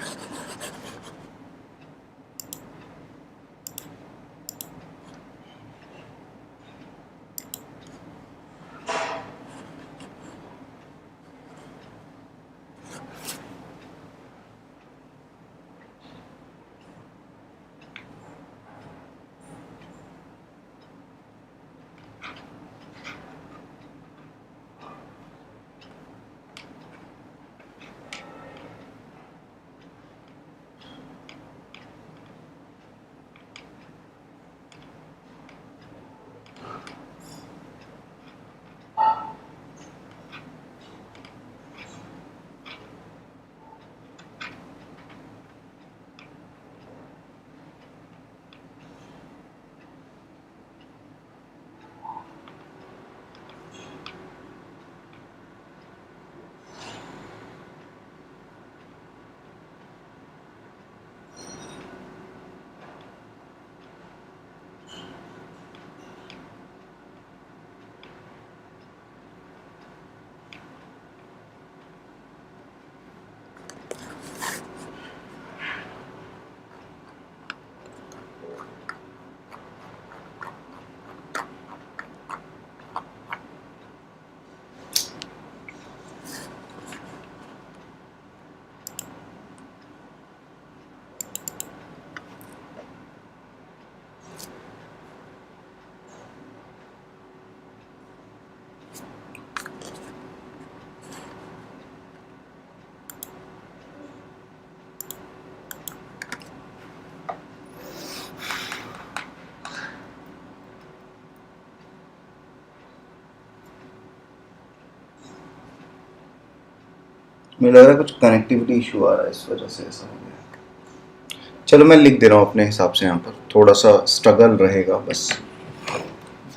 मुझे लग रहा है कुछ कनेक्टिविटी इशू आ रहा है, इस वजह से ऐसा हो गया। चलो मैं लिख दे रहा हूँ अपने हिसाब से, यहाँ पर थोड़ा सा स्ट्रगल रहेगा बस।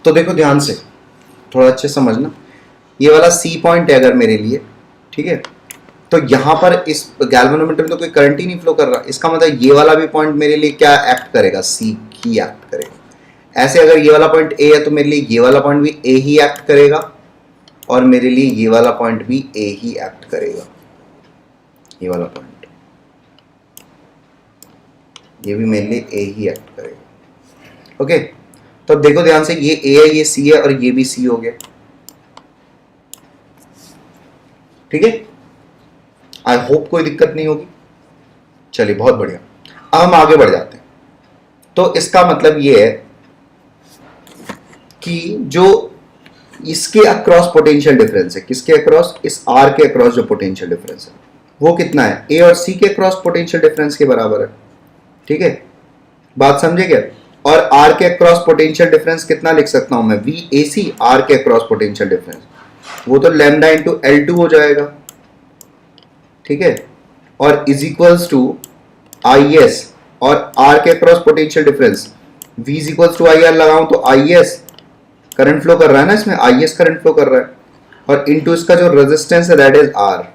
तो देखो ध्यान से, थोड़ा अच्छे समझना। ये वाला सी पॉइंट है अगर मेरे लिए, ठीक है, तो यहाँ पर इस गैल्वेनोमीटर में तो कोई करंट ही नहीं फ्लो कर रहा, इसका मतलब ये वाला भी पॉइंट मेरे लिए क्या एक्ट करेगा, सी ही एक्ट करेगा। ऐसे अगर ये वाला पॉइंट ए है तो मेरे लिए ये वाला पॉइंट भी ए ही एक्ट करेगा, और मेरे लिए ये वाला पॉइंट भी ए ही एक्ट करेगा। ये वाला पॉइंट, ये भी मेरे लिए ए ही एक्ट करेगा। ओके, तो देखो ध्यान से, ये ए है, ये सी है, और ये भी सी हो गया, ठीक है। आई होप कोई दिक्कत नहीं होगी। चलिए बहुत बढ़िया, अब हम आगे बढ़ जाते हैं। तो इसका मतलब ये है कि जो इसके अक्रॉस पोटेंशियल डिफरेंस है, किसके अक्रॉस, इस आर के अक्रॉस जो पोटेंशियल डिफरेंस है वो कितना है, ए और सी के अक्रॉस पोटेंशियल डिफरेंस के बराबर है, ठीक है, बात समझे क्या। और आर के अक्रॉस पोटेंशियल डिफरेंस कितना लिख सकता हूं मैं, वी ए सी आर के अक्रॉस पोटेंशियल डिफरेंस, वो तो लैम्डा इंटू L2 हो जाएगा, ठीक है, और is equals to I S, और आर के across potential difference V is equals to I R लगाऊं तो आई एस करंट फ्लो कर रहा है ना, इसमें आई एस करंट फ्लो कर रहा है, और इनटू इसका जो रेजिस्टेंस है दैट इज आर,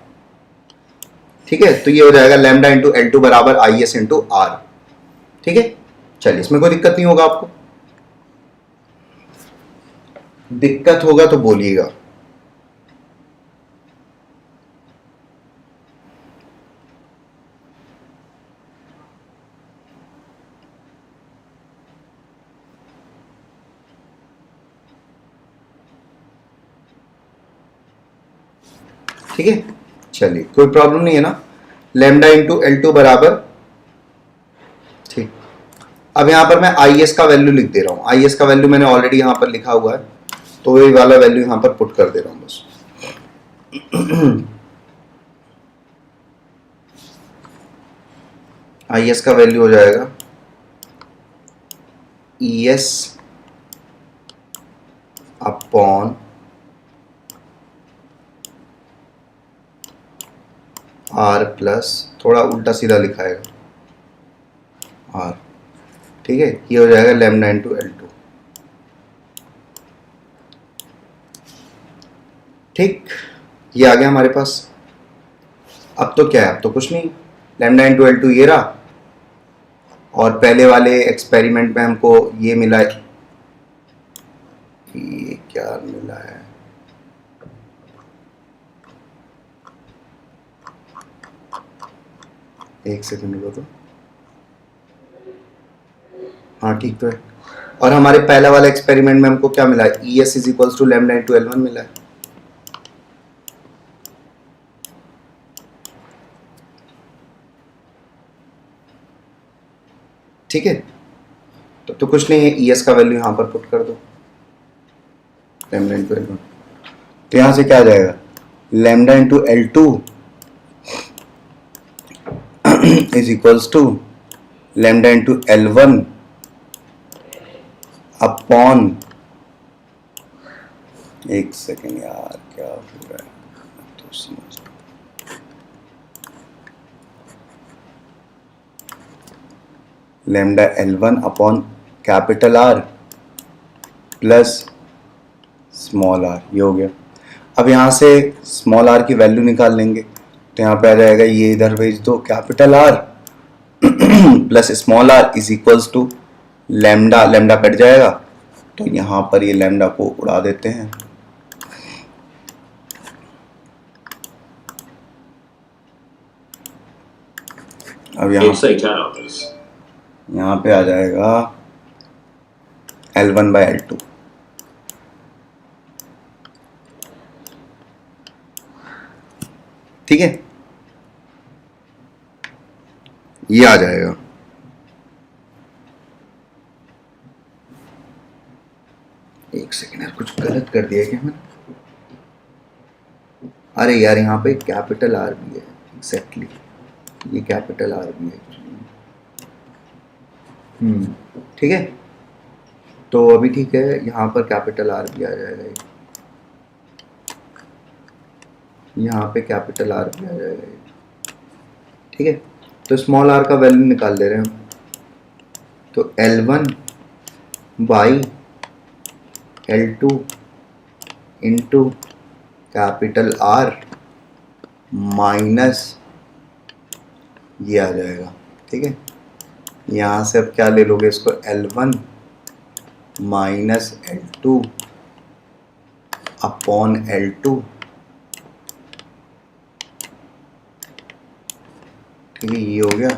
ठीक है। तो ये हो जाएगा लैम्डा इंटू L2 बराबर आई एस इंटू आर, ठीक है। चलिए, इसमें कोई दिक्कत नहीं होगा आपको, दिक्कत होगा तो बोलिएगा। ठीक है, चलिए कोई प्रॉब्लम नहीं है ना, लैम्डा इंटू L2 बराबर, ठीक। अब यहां पर मैं आई एस का वैल्यू लिख दे रहा हूं, आई एस का वैल्यू मैंने ऑलरेडी यहां पर लिखा हुआ है, तो ये वाला वैल्यू यहां पर पुट कर दे रहा हूं बस। आई एस का वैल्यू हो जाएगा E S upon R plus, थोड़ा उल्टा सीधा लिखाएगा आर, ठीक है, ये हो जाएगा लैम्डा इंटू L2, ठीक, ये आ गया हमारे पास। अब तो क्या है, अब तो कुछ नहीं, लैम्डा इंटू L2 ये रहा, और पहले वाले एक्सपेरिमेंट में हमको ये मिला है, ये क्या मिला है, 1 एक सेकंड रुको तो, हाँ ठीक तो है। और हमारे पहला वाला एक्सपेरिमेंट में हमको क्या मिला है, E S is equals to lambda into L1 मिला है। ठीक है, तो कुछ नहीं है, ई एस का वैल्यू यहाँ पर पुट कर दो, लैम्डा इंटू L1। तो यहाँ से क्या आ जाएगा, lambda into L2 is equals to lambda into L1 upon, एक सेकेंड यार क्या हो रहा है तो समझ, lambda L1 upon capital R plus small r, ये हो गया। अब यहाँ से स्मॉल r की वैल्यू निकाल लेंगे, तो यहाँ पे आ जाएगा, ये इधर भेज दो, capital R plus small r is equals to lambda, lambda cut जाएगा, तो यहाँ पर ये लैम्डा को उड़ा देते हैं। अब यहाँ पे आ जाएगा L1 बाई L2। ठीक है, ये आ जाएगा। एक सेकेंड यार, कुछ गलत कर दिया क्या मैंने, अरे यार यहाँ पे कैपिटल R भी है, एग्जैक्टली ये कैपिटल R भी है। ठीक है, तो अभी ठीक है, यहाँ पर कैपिटल R भी आ जाएगा, यहाँ पे कैपिटल R भी आ जाएगा। ठीक है, तो स्मॉल r का वैल्यू निकाल ले रहे हैं हम, तो L1 by L2 into capital R minus ये आ जाएगा। ठीक है, यहाँ से अब क्या ले लोगे इसको, L1 minus L2 upon L2। ठीक है, ये हो गया,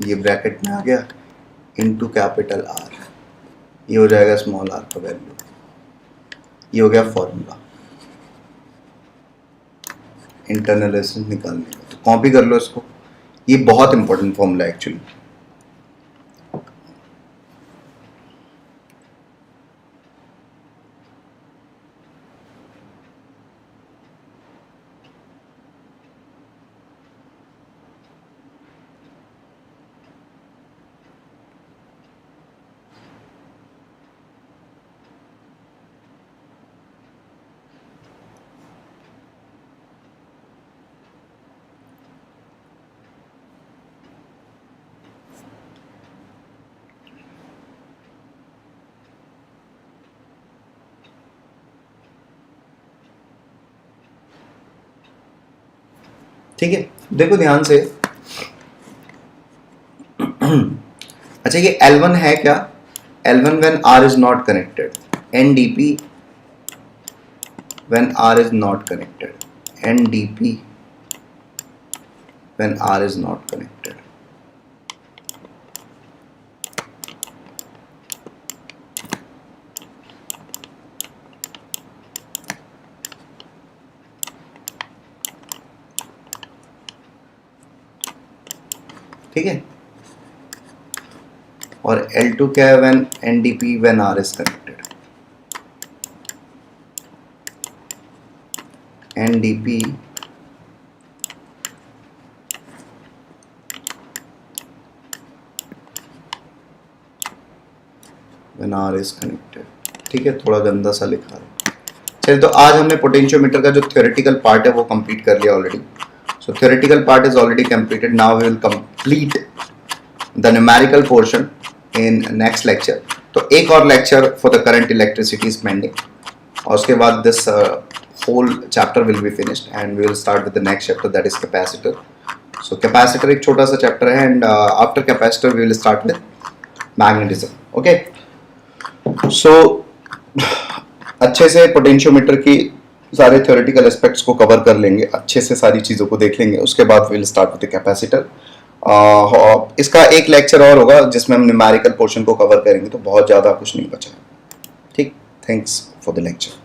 ये ब्रैकेट में आ गया, इनटू कैपिटल R, ये हो जाएगा स्मॉल r का वैल्यू। ये हो गया फॉर्मूला इंटरनल रेजिस्टेंस निकालने का, तो कॉपी कर लो इसको, ये बहुत इंपॉर्टेंट फॉर्मूला एक्चुअली। ठीक है, देखो ध्यान से, अच्छा ये L1 है क्या, L1 when R is not connected, NDP when R is not connected, NDP when R is not connected। ठीक है, और L2 क्या है, when NDP when R is connected, NDP when R is connected। ठीक है, थोड़ा गंदा सा लिखा है। चलिए, तो आज हमने पोटेंशियोमीटर का जो थ्योरेटिकल पार्ट है वो कंप्लीट कर लिया already. So theoretical part is already completed. Now we will complete the numerical portion in next lecture. तो एक और lecture for the current electricity is pending. और उसके बाद this whole chapter will be finished and we will start with the next chapter, that is capacitor. So capacitor एक छोटा सा chapter है and after capacitor we will start with magnetism. Okay. So अच्छे से potentiometer की सारे theoretical aspects को cover कर लेंगे, अच्छे से सारी चीज़ों को देख लेंगे, उसके बाद will start with the capacitor. इसका एक लेक्चर और होगा जिसमें हम न्यूमेरिकल पोर्शन को कवर करेंगे, तो बहुत ज़्यादा कुछ नहीं बचा। ठीक, थैंक्स फॉर द लेक्चर।